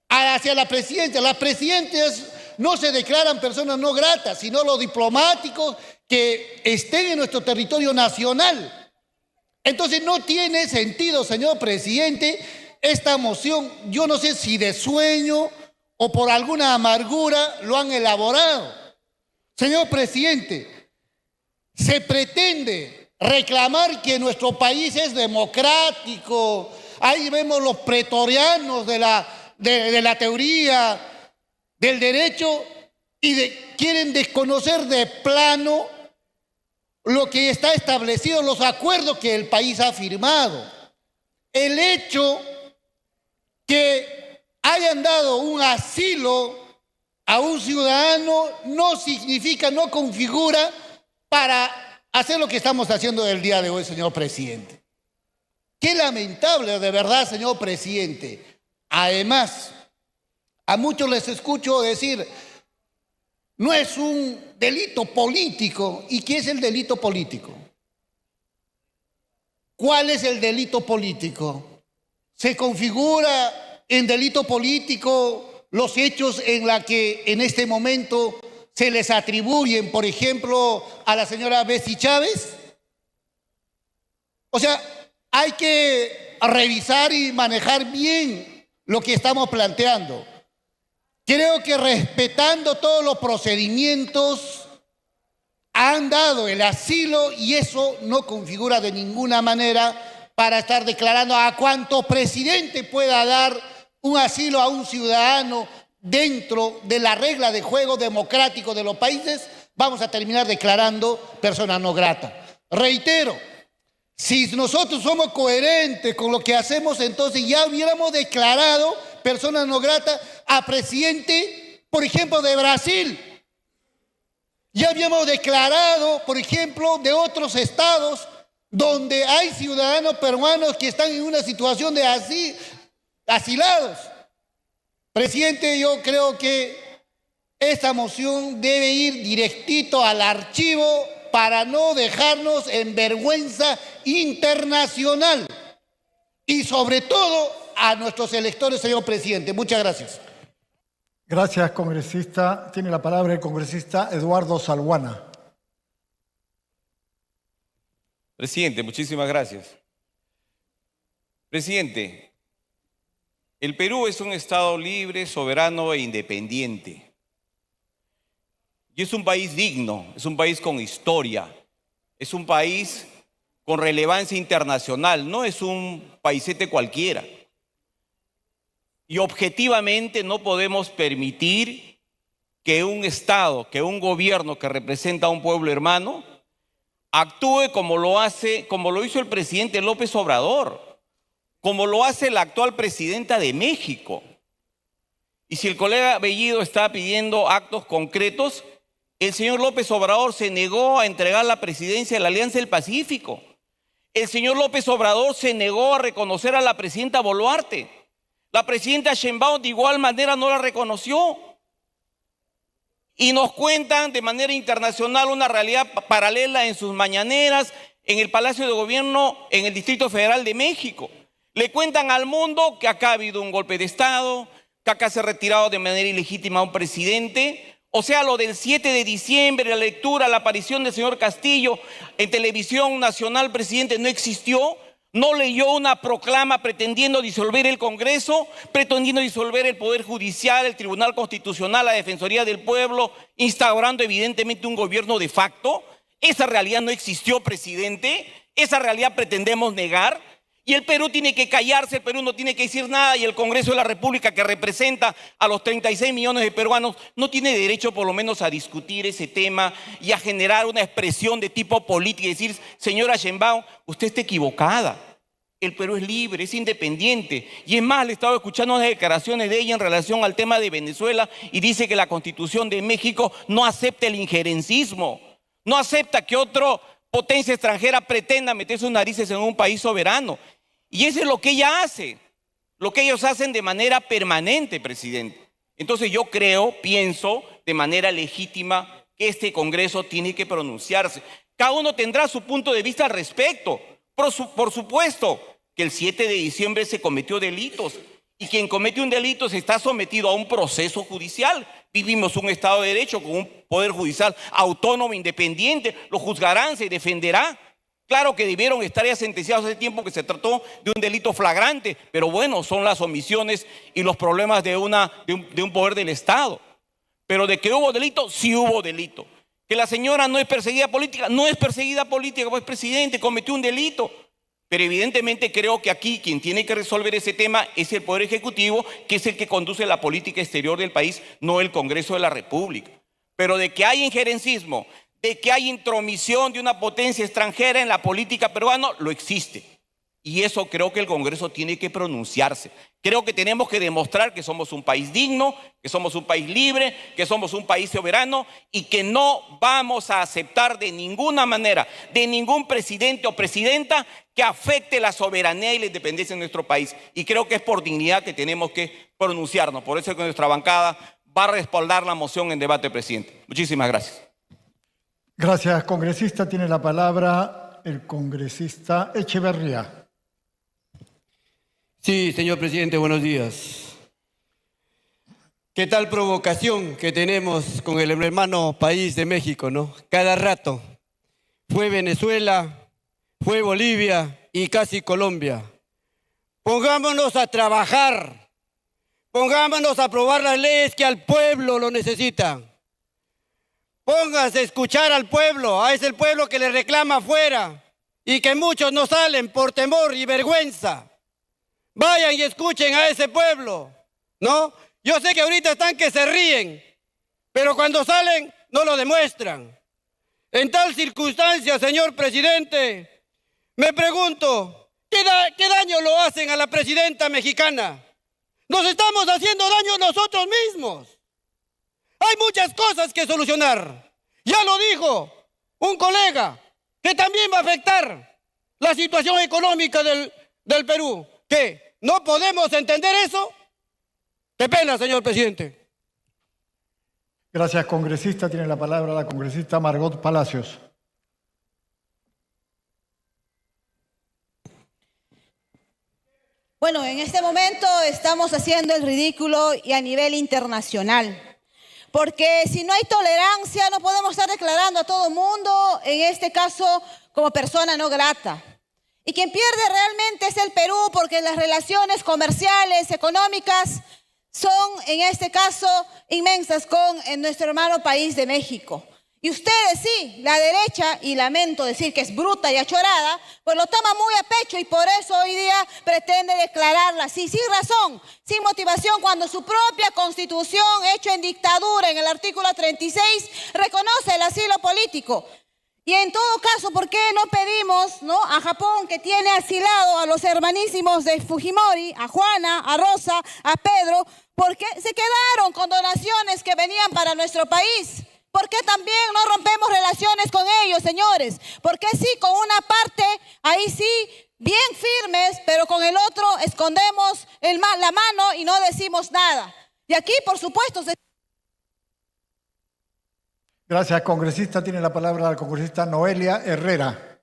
hacia la presidencia. Las presidencias no se declaran personas no gratas, sino los diplomáticos que estén en nuestro territorio nacional. Entonces no tiene sentido, señor presidente, esta moción. Yo no sé si de sueño o por alguna amargura lo han elaborado. Señor presidente, se pretende reclamar que nuestro país es democrático, Ahí vemos los pretorianos de la teoría del derecho y quieren desconocer de plano lo que está establecido, los acuerdos que el país ha firmado. El hecho que hayan dado un asilo a un ciudadano no significa, no configura para hacer lo que estamos haciendo el día de hoy, señor presidente. Qué lamentable, de verdad, señor presidente. Además, a muchos les escucho decir, no es un delito político. ¿Y qué es el delito político? ¿Cuál es el delito político? ¿Se configura en delito político los hechos en la que en este momento se les atribuyen, por ejemplo, a la señora Betsy Chávez? O sea, hay que revisar y manejar bien lo que estamos planteando. Creo que respetando todos los procedimientos han dado el asilo y eso no configura de ninguna manera para estar declarando a cuánto presidente pueda dar un asilo a un ciudadano dentro de la regla de juego democrático de los países, vamos a terminar declarando persona no grata. Reitero, si nosotros somos coherentes con lo que hacemos, entonces ya hubiéramos declarado persona no grata a presidente, por ejemplo, de Brasil. Ya habíamos declarado, por ejemplo, de otros estados donde hay ciudadanos peruanos que están en una situación de asilados. Presidente, yo creo que esta moción debe ir directito al archivo para no dejarnos en vergüenza internacional y sobre todo a nuestros electores, señor presidente. Muchas gracias. Gracias, congresista. Tiene la palabra el congresista Eduardo Salguana. Presidente, muchísimas gracias. Presidente, el Perú es un Estado libre, soberano e independiente. Y es un país digno, es un país con historia, es un país con relevancia internacional, no es un paisete cualquiera. Y objetivamente no podemos permitir que un Estado, que un gobierno que representa a un pueblo hermano, actúe como lo hizo el presidente López Obrador, como lo hace la actual presidenta de México. Y si el colega Bellido está pidiendo actos concretos, el señor López Obrador se negó a entregar la presidencia de la Alianza del Pacífico. El señor López Obrador se negó a reconocer a la presidenta Boluarte. La presidenta Sheinbaum de igual manera no la reconoció. Y nos cuentan de manera internacional una realidad paralela en sus mañaneras, en el Palacio de Gobierno, en el Distrito Federal de México. Le cuentan al mundo que acá ha habido un golpe de Estado, que acá se ha retirado de manera ilegítima a un presidente. O sea, lo del 7 de diciembre, la lectura, la aparición del señor Castillo en televisión nacional, presidente, no existió. No leyó una proclama pretendiendo disolver el Congreso, pretendiendo disolver el Poder Judicial, el Tribunal Constitucional, la Defensoría del Pueblo, instaurando evidentemente un gobierno de facto. Esa realidad no existió, presidente. Esa realidad pretendemos negar. Y el Perú tiene que callarse, el Perú no tiene que decir nada y el Congreso de la República, que representa a los 36 millones de peruanos, no tiene derecho por lo menos a discutir ese tema y a generar una expresión de tipo político y decir, señora Sheinbaum, usted está equivocada. El Perú es libre, es independiente. Y es más, le he estado escuchando unas declaraciones de ella en relación al tema de Venezuela y dice que la Constitución de México no acepta el injerencismo, no acepta que otra potencia extranjera pretenda meter sus narices en un país soberano. Y eso es lo que ella hace, lo que ellos hacen de manera permanente, presidente. Entonces yo pienso de manera legítima que este Congreso tiene que pronunciarse. Cada uno tendrá su punto de vista al respecto. Por supuesto que el 7 de diciembre se cometió delitos y quien comete un delito se está sometido a un proceso judicial. Vivimos un Estado de Derecho con un Poder Judicial autónomo, independiente, lo juzgarán, se defenderá. Claro que debieron estar ya sentenciados hace tiempo que se trató de un delito flagrante, pero bueno, son las omisiones y los problemas de un poder del Estado. Pero de que hubo delito, sí hubo delito. Que la señora no es perseguida política, no es perseguida política, pues presidente, cometió un delito. Pero evidentemente creo que aquí quien tiene que resolver ese tema es el Poder Ejecutivo, que es el que conduce la política exterior del país, no el Congreso de la República. Pero de que hay injerencismo, de que hay intromisión de una potencia extranjera en la política peruana, lo existe. Y eso creo que el Congreso tiene que pronunciarse. Creo que tenemos que demostrar que somos un país digno, que somos un país libre, que somos un país soberano y que no vamos a aceptar de ninguna manera, de ningún presidente o presidenta que afecte la soberanía y la independencia de nuestro país. Y creo que es por dignidad que tenemos que pronunciarnos. Por eso es que nuestra bancada va a respaldar la moción en debate, presidente. Muchísimas gracias. Gracias, congresista. Tiene la palabra el congresista Echeverría. Sí, señor presidente, buenos días. ¿Qué tal provocación que tenemos con el hermano país de México, no? Cada rato. Fue Venezuela, fue Bolivia y casi Colombia. Pongámonos a trabajar. Pongámonos a aprobar las leyes que al pueblo lo necesita. Pónganse a escuchar al pueblo, a ese pueblo que le reclama afuera y que muchos no salen por temor y vergüenza. Vayan y escuchen a ese pueblo, ¿no? Yo sé que ahorita están que se ríen, pero cuando salen no lo demuestran. En tal circunstancia, señor presidente, me pregunto, ¿qué daño lo hacen a la presidenta mexicana? Nos estamos haciendo daño nosotros mismos. Hay muchas cosas que solucionar. Ya lo dijo un colega, que también va a afectar la situación económica del Perú. ¿Qué? ¿No podemos entender eso? Qué pena, señor presidente. Gracias, congresista. Tiene la palabra la congresista Margot Palacios. Bueno, en este momento estamos haciendo el ridículo y a nivel internacional. Porque si no hay tolerancia, no podemos estar declarando a todo mundo, en este caso, como persona no grata. Y quien pierde realmente es el Perú, porque las relaciones comerciales, económicas, son en este caso inmensas con nuestro hermano país de México. Y ustedes sí, la derecha, y lamento decir que es bruta y achorada, pues lo toma muy a pecho y por eso hoy día pretende declararla así, sin razón, sin motivación, cuando su propia constitución, hecha en dictadura, en el artículo 36, reconoce el asilo político. Y en todo caso, ¿por qué no pedimos, a Japón, que tiene asilado a los hermanísimos de Fujimori, a Juana, a Rosa, a Pedro, por qué se quedaron con donaciones que venían para nuestro país? ¿Por qué también no rompemos relaciones con ellos, señores? ¿Por qué sí, con una parte, ahí sí, bien firmes, pero con el otro escondemos la mano y no decimos nada? Y aquí, por supuesto... Gracias, congresista. Tiene la palabra la congresista Noelia Herrera.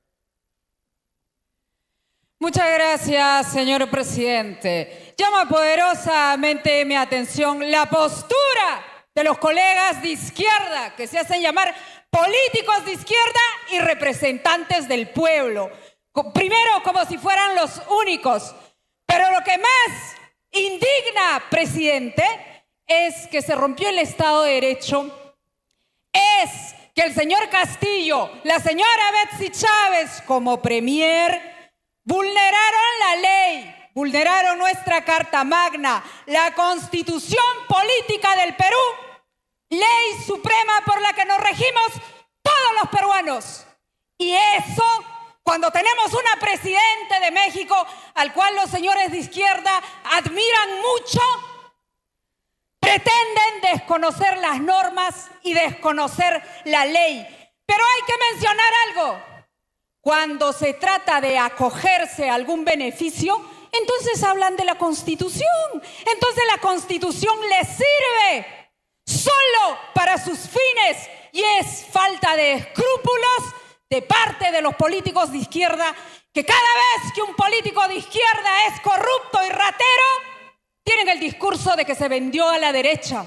Muchas gracias, señor presidente. Llama poderosamente mi atención la postura de los colegas de izquierda, que se hacen llamar políticos de izquierda y representantes del pueblo. Primero, como si fueran los únicos. Pero lo que más indigna, presidente, es que se rompió el Estado de Derecho. Es que el señor Castillo, la señora Betsy Chávez como premier vulneraron la ley, vulneraron nuestra Carta Magna, la Constitución Política del Perú, ley suprema por la que nos regimos todos los peruanos. Y eso, cuando tenemos una presidenta de México al cual los señores de izquierda admiran mucho, pretenden desconocer las normas y desconocer la ley. Pero hay que mencionar algo. Cuando se trata de acogerse a algún beneficio, entonces hablan de la Constitución. Entonces la Constitución les sirve solo para sus fines y es falta de escrúpulos de parte de los políticos de izquierda, que cada vez que un político de izquierda es corrupto y ratero, tienen el discurso de que se vendió a la derecha.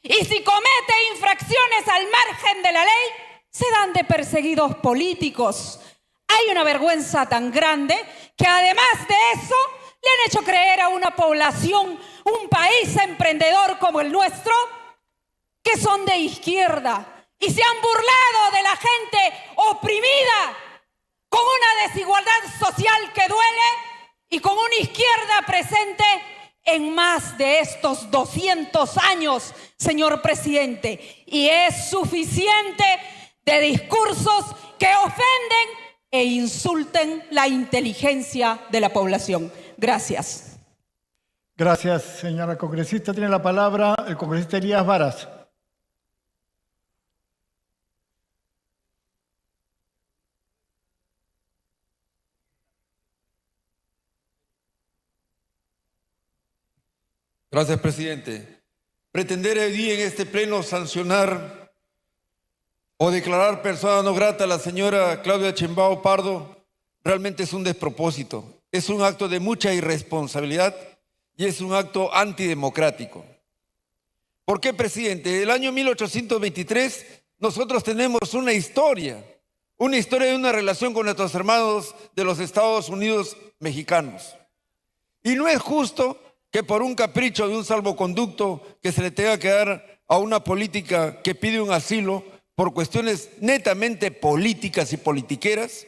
Y si comete infracciones al margen de la ley, se dan de perseguidos políticos. Hay una vergüenza tan grande que además de eso le han hecho creer a una población, un país emprendedor como el nuestro, que son de izquierda y se han burlado de la gente oprimida con una desigualdad social que duele y con una izquierda presente en más de estos 200 años, señor presidente. Y es suficiente de discursos que ofenden e insulten la inteligencia de la población. Gracias. Gracias, señora congresista. Tiene la palabra el congresista Elías Varas. Gracias, presidente. Pretender hoy día en este pleno sancionar o declarar persona no grata a la señora Claudia Sheinbaum Pardo realmente es un despropósito. Es un acto de mucha irresponsabilidad y es un acto antidemocrático. ¿Por qué, presidente? Desde el año 1823 nosotros tenemos una historia de una relación con nuestros hermanos de los Estados Unidos mexicanos. Y no es justo que por un capricho de un salvoconducto que se le tenga que dar a una política que pide un asilo por cuestiones netamente políticas y politiqueras,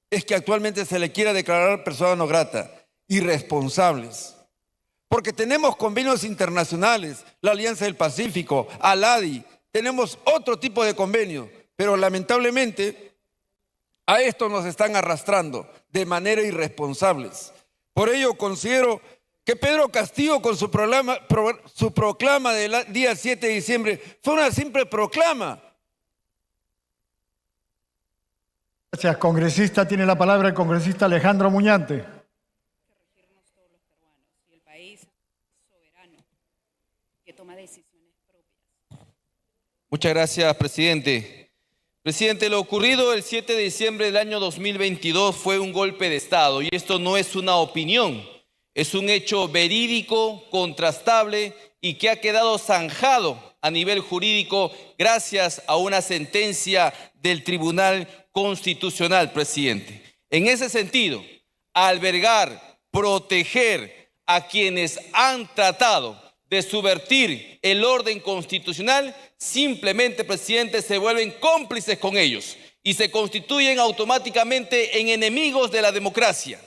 es que actualmente se le quiera declarar persona no grata. Irresponsables. Porque tenemos convenios internacionales, la Alianza del Pacífico, ALADI, tenemos otro tipo de convenios, pero lamentablemente a esto nos están arrastrando de manera irresponsables. Por ello considero que Pedro Castillo con su proclama del día 7 de diciembre fue una simple proclama. Gracias, congresista. Tiene la palabra el congresista Alejandro Muñante. El país soberano que toma decisiones propias. Muchas gracias, presidente. Presidente, lo ocurrido el 7 de diciembre del año 2022 fue un golpe de Estado y esto no es una opinión. Es un hecho verídico, contrastable y que ha quedado zanjado a nivel jurídico gracias a una sentencia del Tribunal Constitucional, presidente. En ese sentido, albergar, proteger a quienes han tratado de subvertir el orden constitucional, simplemente, presidente, se vuelven cómplices con ellos y se constituyen automáticamente en enemigos de la democracia.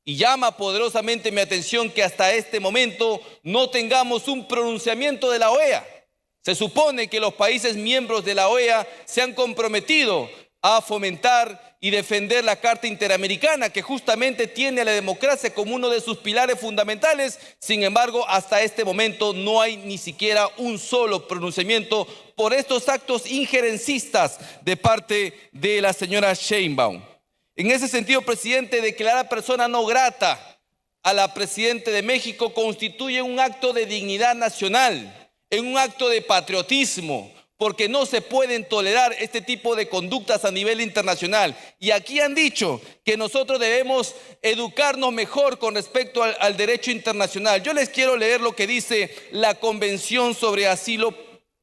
Y llama poderosamente mi atención que hasta este momento no tengamos un pronunciamiento de la OEA. Se supone que los países miembros de la OEA se han comprometido a fomentar y defender la Carta Interamericana, que justamente tiene a la democracia como uno de sus pilares fundamentales. Sin embargo, hasta este momento no hay ni siquiera un solo pronunciamiento por estos actos injerencistas de parte de la señora Sheinbaum. En ese sentido, presidente, declarar persona no grata a la presidenta de México constituye un acto de dignidad nacional, en un acto de patriotismo, porque no se pueden tolerar este tipo de conductas a nivel internacional. Y aquí han dicho que nosotros debemos educarnos mejor con respecto al derecho internacional. Yo les quiero leer lo que dice la Convención sobre Asilo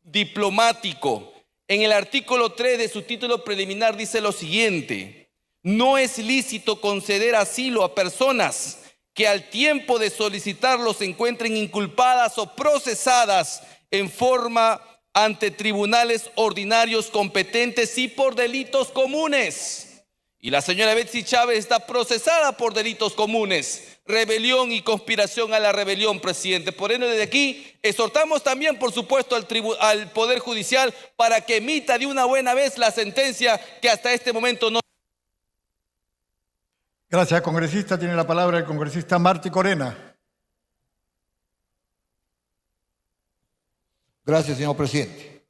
Diplomático. En el artículo 3 de su título preliminar dice lo siguiente: no es lícito conceder asilo a personas que al tiempo de solicitarlo se encuentren inculpadas o procesadas en forma ante tribunales ordinarios competentes y por delitos comunes. Y la señora Betsy Chávez está procesada por delitos comunes, rebelión y conspiración a la rebelión, presidente. Por ende, desde aquí exhortamos también, por supuesto, al Poder Judicial para que emita de una buena vez la sentencia que hasta este momento no. Gracias, congresista. Tiene la palabra el congresista Martí Corena. Gracias, señor presidente.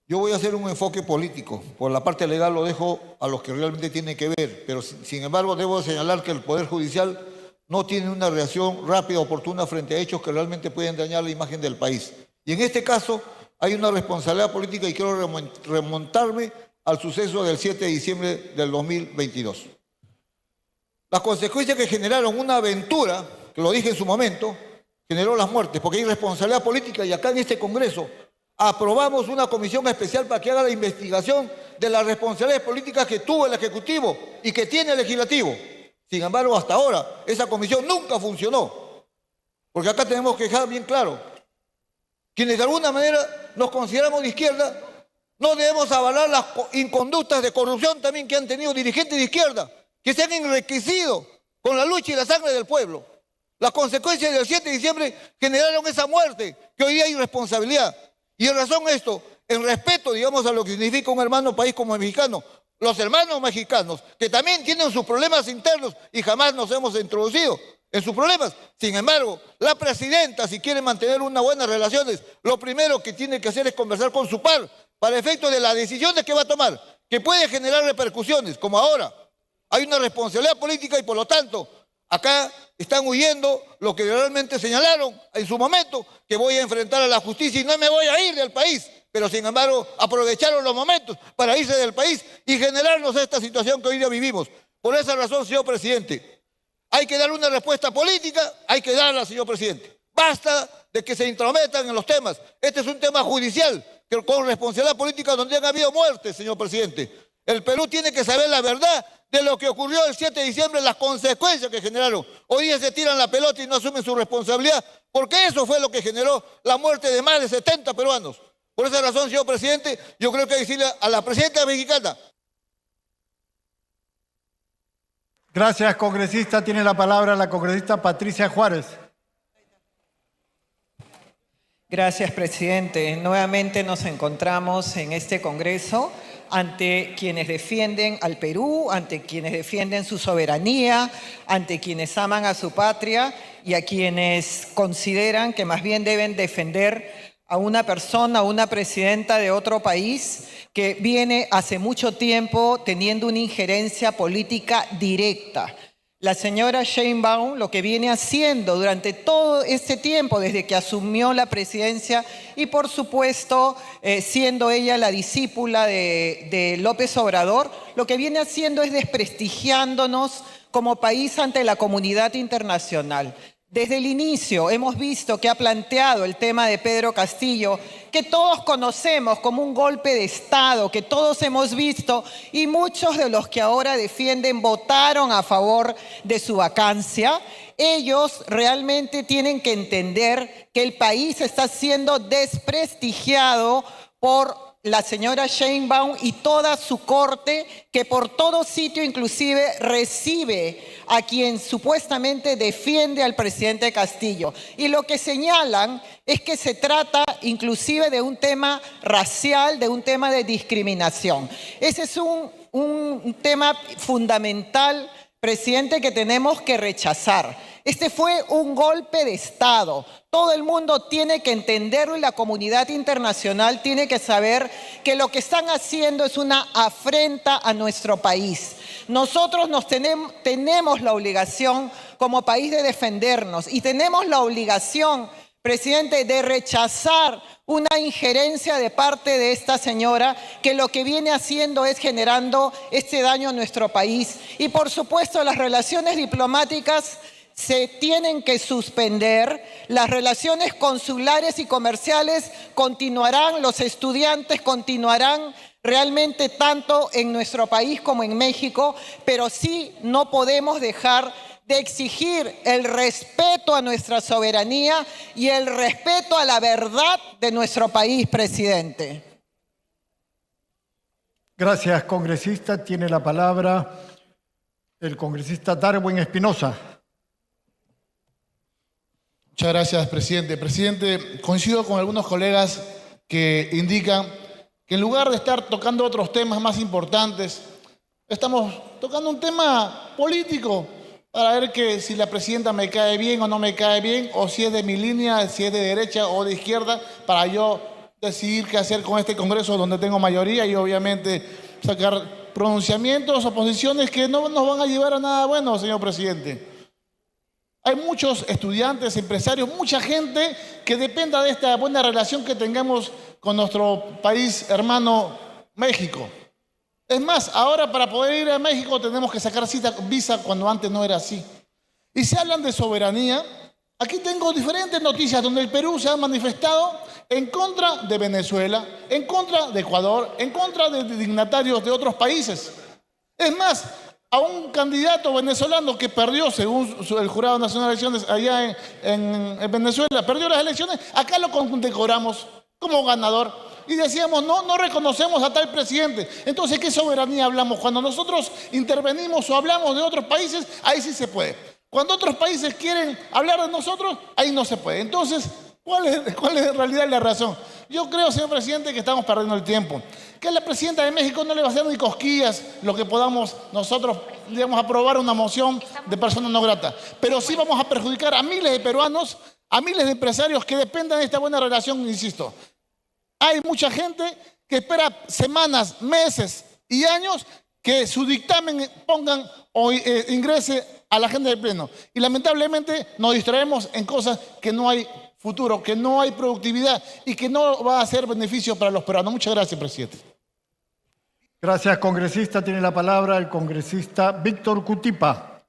Yo voy a hacer un enfoque político. Por la parte legal lo dejo a los que realmente tienen que ver, pero sin embargo debo señalar que el Poder Judicial no tiene una reacción rápida, oportuna frente a hechos que realmente pueden dañar la imagen del país. Y en este caso hay una responsabilidad política y quiero remontarme al suceso del 7 de diciembre del 2022. Las consecuencias que generaron una aventura, que lo dije en su momento, generó las muertes, porque hay responsabilidad política y acá en este Congreso aprobamos una comisión especial para que haga la investigación de las responsabilidades políticas que tuvo el Ejecutivo y que tiene el Legislativo. Sin embargo, hasta ahora esa comisión nunca funcionó, porque acá tenemos que dejar bien claro, quienes de alguna manera nos consideramos de izquierda, No debemos avalar las inconductas de corrupción también que han tenido dirigentes de izquierda, que se han enriquecido con la lucha y la sangre del pueblo. Las consecuencias del 7 de diciembre generaron esa muerte, que hoy día hay responsabilidad. Y en razón a esto, en respeto, digamos, a lo que significa un hermano país como el mexicano, los hermanos mexicanos, que también tienen sus problemas internos y jamás nos hemos introducido en sus problemas. Sin embargo, la presidenta, si quiere mantener unas buenas relaciones, lo primero que tiene que hacer es conversar con su par para efecto de las decisiones que va a tomar, que puede generar repercusiones, como ahora. Hay una responsabilidad política y por lo tanto, acá están huyendo lo que realmente señalaron en su momento, que voy a enfrentar a la justicia y no me voy a ir del país. Pero sin embargo, aprovecharon los momentos para irse del país y generarnos esta situación que hoy día vivimos. Por esa razón, señor presidente, hay que dar una respuesta política, hay que darla, señor presidente. Basta de que se intrometan en los temas. Este es un tema judicial, que con responsabilidad política donde han habido muertes, señor presidente. El Perú tiene que saber la verdad de lo que ocurrió el 7 de diciembre, las consecuencias que generaron. Hoy día se tiran la pelota y no asumen su responsabilidad, porque eso fue lo que generó la muerte de más de 70 peruanos. Por esa razón, señor presidente, yo creo que hay que decirle a la presidenta mexicana. Gracias, congresista. Tiene la palabra la congresista Patricia Juárez. Gracias, presidente. Nuevamente nos encontramos en este Congreso ante quienes defienden al Perú, ante quienes defienden su soberanía, ante quienes aman a su patria y a quienes consideran que más bien deben defender a una persona, a una presidenta de otro país que viene hace mucho tiempo teniendo una injerencia política directa. La señora Sheinbaum lo que viene haciendo durante todo este tiempo, desde que asumió la presidencia y por supuesto siendo ella la discípula de López Obrador, lo que viene haciendo es desprestigiándonos como país ante la comunidad internacional. Desde el inicio hemos visto que ha planteado el tema de Pedro Castillo, que todos conocemos como un golpe de Estado, que todos hemos visto y muchos de los que ahora defienden votaron a favor de su vacancia. Ellos realmente tienen que entender que el país está siendo desprestigiado por la señora Sheinbaum y toda su corte, que por todo sitio inclusive recibe a quien supuestamente defiende al presidente Castillo. Y lo que señalan es que se trata inclusive de un tema racial, de un tema de discriminación. Ese es un tema fundamental, presidente, que tenemos que rechazar. Este fue un golpe de Estado. Todo el mundo tiene que entenderlo y la comunidad internacional tiene que saber que lo que están haciendo es una afrenta a nuestro país. Nosotros tenemos la obligación como país de defendernos y tenemos la obligación, presidente, de rechazar una injerencia de parte de esta señora que lo que viene haciendo es generando este daño a nuestro país. Y por supuesto las relaciones diplomáticas se tienen que suspender, las relaciones consulares y comerciales continuarán, los estudiantes continuarán realmente tanto en nuestro país como en México, pero sí no podemos dejar de exigir el respeto a nuestra soberanía y el respeto a la verdad de nuestro país, presidente. Gracias, congresista. Tiene la palabra el congresista Darwin Espinosa. Muchas gracias, presidente. Presidente, coincido con algunos colegas que indican que en lugar de estar tocando otros temas más importantes, estamos tocando un tema político para ver que si la presidenta me cae bien o no me cae bien, o si es de mi línea, si es de derecha o de izquierda, para yo decidir qué hacer con este Congreso donde tengo mayoría y obviamente sacar pronunciamientos o posiciones que no nos van a llevar a nada bueno, señor presidente. Hay muchos estudiantes, empresarios, mucha gente que dependa de esta buena relación que tengamos con nuestro país hermano México. Es más, ahora para poder ir a México tenemos que sacar visa cuando antes no era así. Y se hablan de soberanía. Aquí tengo diferentes noticias donde el Perú se ha manifestado en contra de Venezuela, en contra de Ecuador, en contra de dignatarios de otros países. Es más, a un candidato venezolano que perdió, según el Jurado Nacional de Elecciones allá en Venezuela, perdió las elecciones, acá lo condecoramos como ganador. y decíamos, no reconocemos a tal presidente. Entonces, ¿qué soberanía hablamos? Cuando nosotros intervenimos o hablamos de otros países, ahí sí se puede. Cuando otros países quieren hablar de nosotros, ahí no se puede. Entonces, ¿cuál es en realidad la razón? Yo creo, señor presidente, que estamos perdiendo el tiempo. Que a la presidenta de México no le va a hacer ni cosquillas lo que podamos nosotros, digamos, aprobar una moción de persona no grata. Pero sí vamos a perjudicar a miles de peruanos, a miles de empresarios que dependan de esta buena relación, insisto. Hay mucha gente que espera semanas, meses y años que su dictamen pongan o ingrese a la agenda del Pleno. Y lamentablemente nos distraemos en cosas que no hay futuro, que no hay productividad y que no va a ser beneficio para los peruanos. Muchas gracias, presidente. Gracias, congresista. Tiene la palabra el congresista Víctor Cutipa.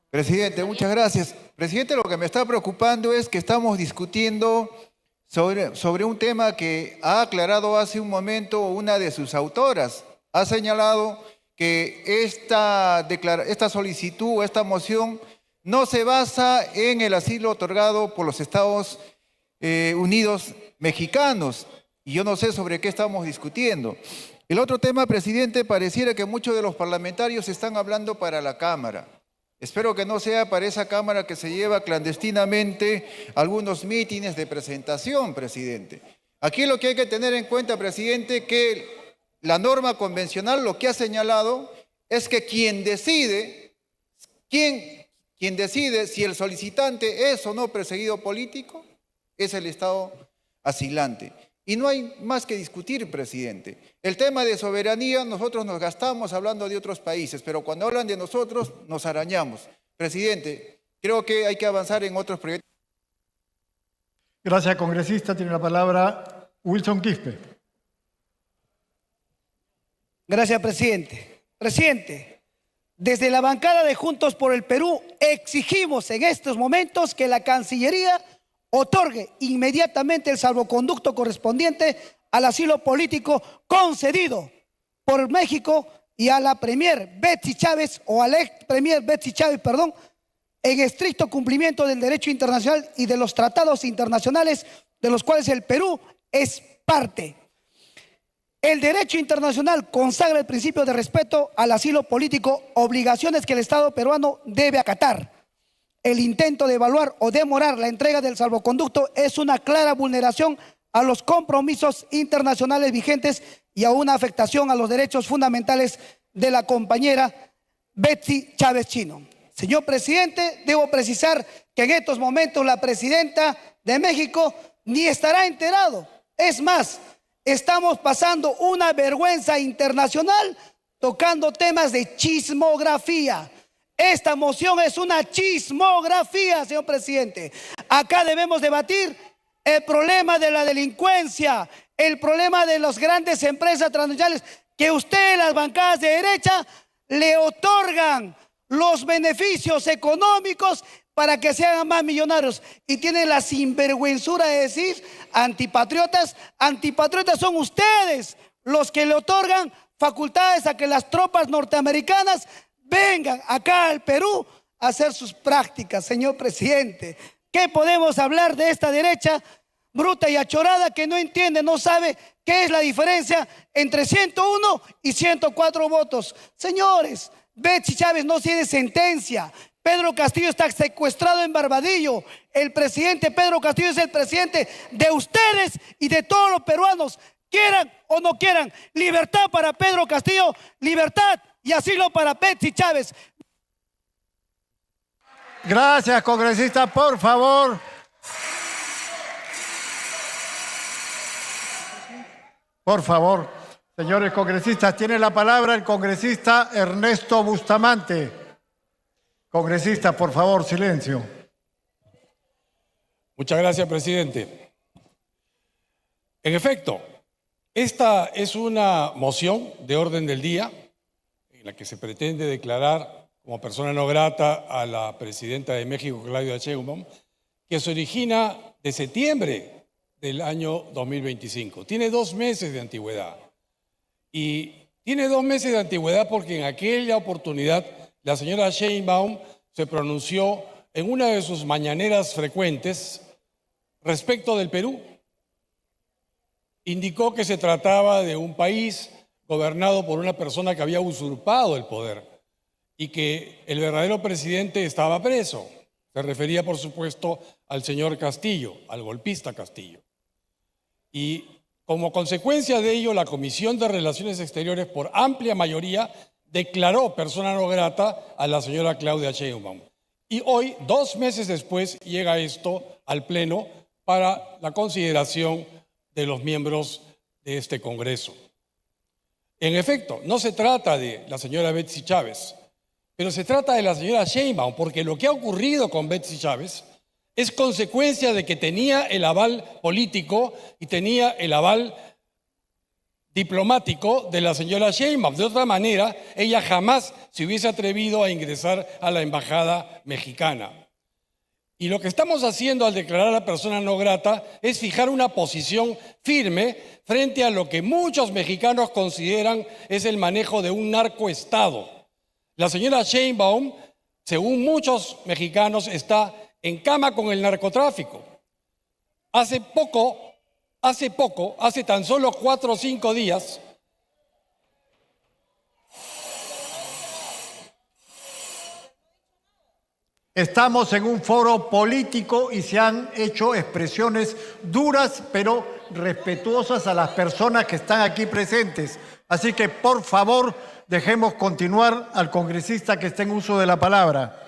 Presidente, muchas gracias. Presidente, lo que me está preocupando es que estamos discutiendo sobre un tema que ha aclarado hace un momento una de sus autoras. Ha señalado que esta solicitud o esta moción no se basa en el asilo otorgado por los Estados Unidos mexicanos. Y yo no sé sobre qué estamos discutiendo. El otro tema, presidente, pareciera que muchos de los parlamentarios están hablando para la Cámara. Espero que no sea para esa Cámara que se lleva clandestinamente algunos mítines de presentación, presidente. Aquí lo que hay que tener en cuenta, presidente, que la norma convencional lo que ha señalado es que quien decide si el solicitante es o no perseguido político es el Estado asilante. Y no hay más que discutir, presidente. El tema de soberanía, nosotros nos gastamos hablando de otros países, pero cuando hablan de nosotros, nos arañamos. Presidente, creo que hay que avanzar en otros proyectos. Gracias, congresista. Tiene la palabra Wilson Quispe. Gracias, presidente. Presidente, desde la bancada de Juntos por el Perú exigimos en estos momentos que la Cancillería otorgue inmediatamente el salvoconducto correspondiente al asilo político concedido por México y a la premier Betsy Chávez, o a la ex premier Betsy Chávez, perdón, en estricto cumplimiento del derecho internacional y de los tratados internacionales de los cuales el Perú es parte. El derecho internacional consagra el principio de respeto al asilo político, obligaciones que el Estado peruano debe acatar. El intento de evaluar o demorar la entrega del salvoconducto es una clara vulneración a los compromisos internacionales vigentes y a una afectación a los derechos fundamentales de la compañera Betsy Chávez Chino. Señor presidente, debo precisar que en estos momentos la presidenta de México ni estará enterado. Es más, estamos pasando una vergüenza internacional tocando temas de chismografía. Esta moción es una chismografía, señor presidente. Acá debemos debatir el problema de la delincuencia, el problema de las grandes empresas transnacionales que usted, las bancadas de derecha, le otorgan los beneficios económicos para que se hagan más millonarios. Y tienen la sinvergüenzura de decir antipatriotas. Antipatriotas son ustedes los que le otorgan facultades a que las tropas norteamericanas vengan acá al Perú a hacer sus prácticas, señor presidente. ¿Qué podemos hablar de esta derecha bruta y achorada que no entiende, no sabe qué es la diferencia entre 101 y 104 votos? Señores, Betsy Chávez no tiene sentencia. Pedro Castillo está secuestrado en Barbadillo. El presidente Pedro Castillo es el presidente de ustedes y de todos los peruanos. Quieran o no quieran, libertad para Pedro Castillo, libertad y asilo para Betsy Chávez. Gracias, congresista. Por favor. Por favor. Señores congresistas, tiene la palabra el congresista Ernesto Bustamante. Congresista, por favor, silencio. Muchas gracias, presidente. En efecto, esta es una moción de orden del día en la que se pretende declarar como persona no grata a la presidenta de México, Claudia Sheinbaum, que se origina de septiembre del año 2025. Tiene 2 meses de antigüedad. Y tiene 2 meses de antigüedad porque en aquella oportunidad la señora Sheinbaum se pronunció en una de sus mañaneras frecuentes respecto del Perú. Indicó que se trataba de un país gobernado por una persona que había usurpado el poder y que el verdadero presidente estaba preso. Se refería, por supuesto, al señor Castillo, al golpista Castillo. Y como consecuencia de ello, la Comisión de Relaciones Exteriores, por amplia mayoría, declaró persona no grata a la señora Claudia Sheinbaum. Y hoy, 2 meses después, llega esto al Pleno para la consideración de los miembros de este Congreso. En efecto, no se trata de la señora Betsy Chávez, pero se trata de la señora Sheinbaum, porque lo que ha ocurrido con Betsy Chávez es consecuencia de que tenía el aval político y tenía el aval diplomático de la señora Sheinbaum. De otra manera, ella jamás se hubiese atrevido a ingresar a la embajada mexicana. Y lo que estamos haciendo al declarar a la persona no grata es fijar una posición firme frente a lo que muchos mexicanos consideran es el manejo de un narcoestado. La señora Sheinbaum, según muchos mexicanos, está en cama con el narcotráfico. Hace tan solo 4 o 5 días, estamos en un foro político y se han hecho expresiones duras, pero respetuosas a las personas que están aquí presentes. Así que, por favor, dejemos continuar al congresista que está en uso de la palabra.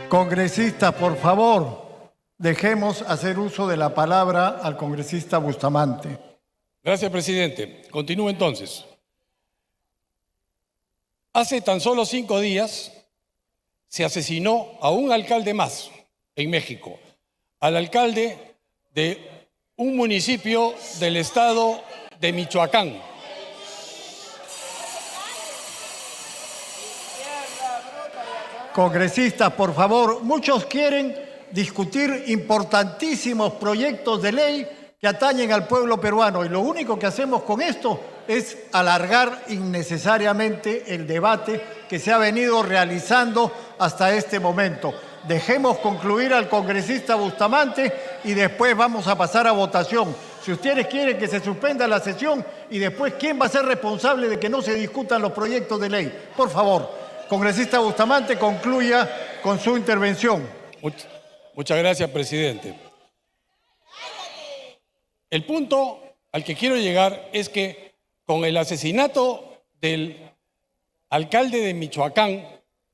Congresistas, por favor, dejemos hacer uso de la palabra al congresista Bustamante. Gracias, presidente. Continúo entonces. Hace tan solo 5 días se asesinó a un alcalde más en México, al alcalde de un municipio del estado de Michoacán. Congresistas, por favor, muchos quieren discutir importantísimos proyectos de ley que atañen al pueblo peruano y lo único que hacemos con esto es alargar innecesariamente el debate que se ha venido realizando hasta este momento. Dejemos concluir al congresista Bustamante y después vamos a pasar a votación. Si ustedes quieren que se suspenda la sesión y después, ¿quién va a ser responsable de que no se discutan los proyectos de ley? Por favor. Congresista Bustamante, concluya con su intervención. Muchas gracias, presidente. El punto al que quiero llegar es que con el asesinato del alcalde de Michoacán,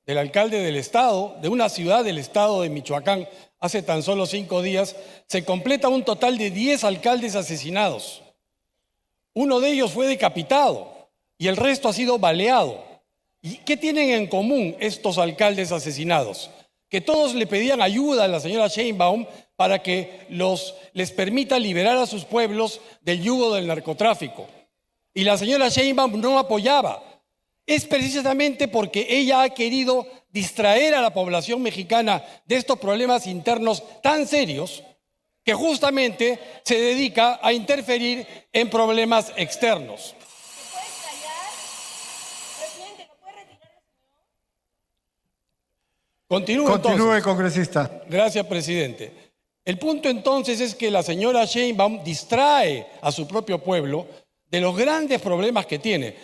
del alcalde del estado, de una ciudad del estado de Michoacán, hace tan solo 5 días, se completa un total de 10 alcaldes asesinados. Uno de ellos fue decapitado y el resto ha sido baleado. ¿Y qué tienen en común estos alcaldes asesinados? Que todos le pedían ayuda a la señora Sheinbaum para que les permita liberar a sus pueblos del yugo del narcotráfico. Y la señora Sheinbaum no apoyaba. Es precisamente porque ella ha querido distraer a la población mexicana de estos problemas internos tan serios que justamente se dedica a interferir en problemas externos. Continúe, congresista. Gracias, presidente. El punto entonces es que la señora Sheinbaum distrae a su propio pueblo de los grandes problemas que tiene.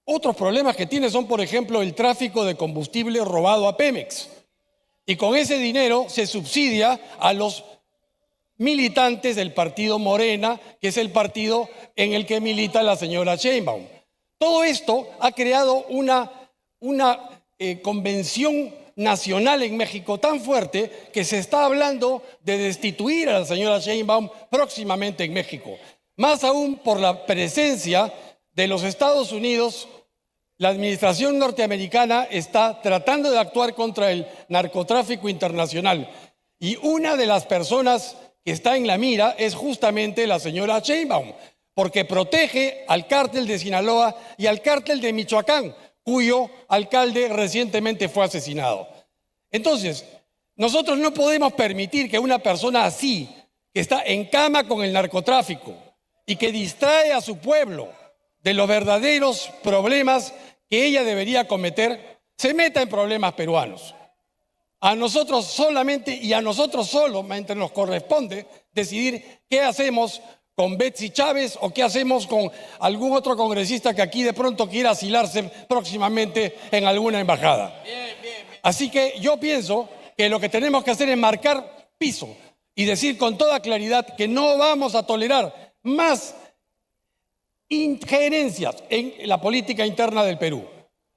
Otros problemas que tiene son, por ejemplo, el tráfico de combustible robado a Pemex. Y con ese dinero se subsidia a los militantes del partido Morena, que es el partido en el que milita la señora Sheinbaum. Todo esto ha creado una convención nacional en México tan fuerte que se está hablando de destituir a la señora Sheinbaum próximamente en México. Más aún por la presencia de los Estados Unidos, la administración norteamericana está tratando de actuar contra el narcotráfico internacional. Y una de las personas que está en la mira es justamente la señora Sheinbaum, porque protege al cártel de Sinaloa y al cártel de Michoacán, cuyo alcalde recientemente fue asesinado. Entonces, nosotros no podemos permitir que una persona así, que está en cama con el narcotráfico y que distrae a su pueblo de los verdaderos problemas que ella debería cometer, se meta en problemas peruanos. A nosotros solamente y a nosotros solamente nos corresponde decidir qué hacemos con Betsy Chávez o qué hacemos con algún otro congresista que aquí de pronto quiera asilarse próximamente en alguna embajada. Así que yo pienso que lo que tenemos que hacer es marcar piso y decir con toda claridad que no vamos a tolerar más injerencias en la política interna del Perú.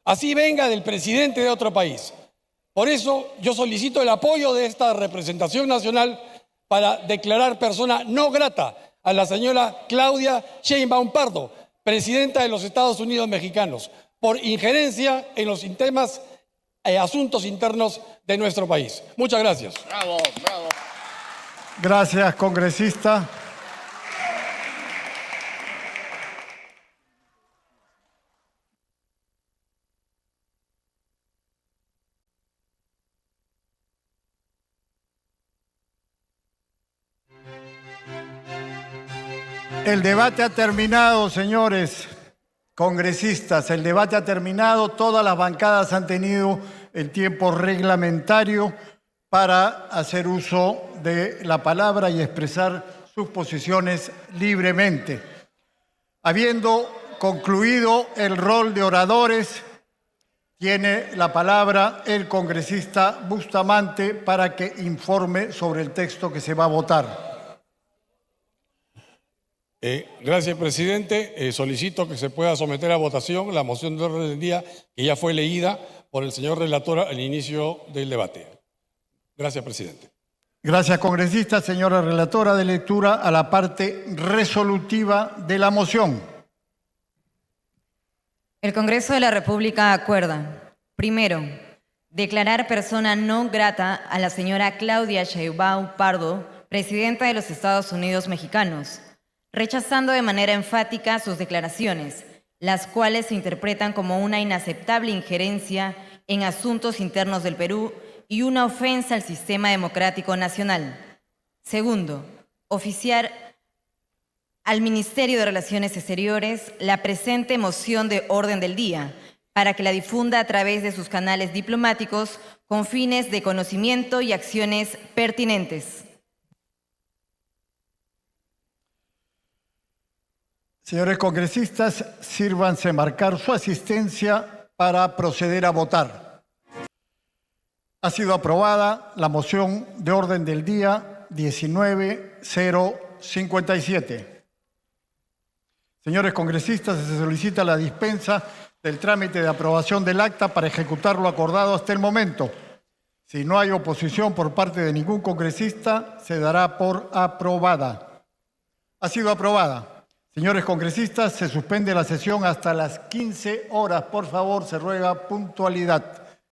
Así venga del presidente de otro país. Por eso yo solicito el apoyo de esta representación nacional para declarar persona no grata a la señora Claudia Sheinbaum Pardo, presidenta de los Estados Unidos mexicanos, por injerencia en los temas e asuntos internos de nuestro país. Muchas gracias. Bravo, bravo. Gracias, congresista. El debate ha terminado, señores congresistas. El debate ha terminado. Todas las bancadas han tenido el tiempo reglamentario para hacer uso de la palabra y expresar sus posiciones libremente. Habiendo concluido el rol de oradores, tiene la palabra el congresista Bustamante para que informe sobre el texto que se va a votar. Gracias, presidente. Solicito que se pueda someter a votación la moción de orden del día que ya fue leída por el señor relator al inicio del debate. Gracias, presidente. Gracias, congresista. Señora relatora, de lectura a la parte resolutiva de la moción. El Congreso de la República acuerda, primero, declarar persona no grata a la señora Claudia Sheinbaum Pardo, presidenta de los Estados Unidos mexicanos, rechazando de manera enfática sus declaraciones, las cuales se interpretan como una inaceptable injerencia en asuntos internos del Perú y una ofensa al sistema democrático nacional. Segundo, oficiar al Ministerio de Relaciones Exteriores la presente moción de orden del día para que la difunda a través de sus canales diplomáticos con fines de conocimiento y acciones pertinentes. Señores congresistas, sírvanse marcar su asistencia para proceder a votar. Ha sido aprobada la moción de orden del día 19-057. Señores congresistas, se solicita la dispensa del trámite de aprobación del acta para ejecutar lo acordado hasta el momento. Si no hay oposición por parte de ningún congresista, se dará por aprobada. Ha sido aprobada. Señores congresistas, se suspende la sesión hasta las 15 horas. Por favor, se ruega puntualidad.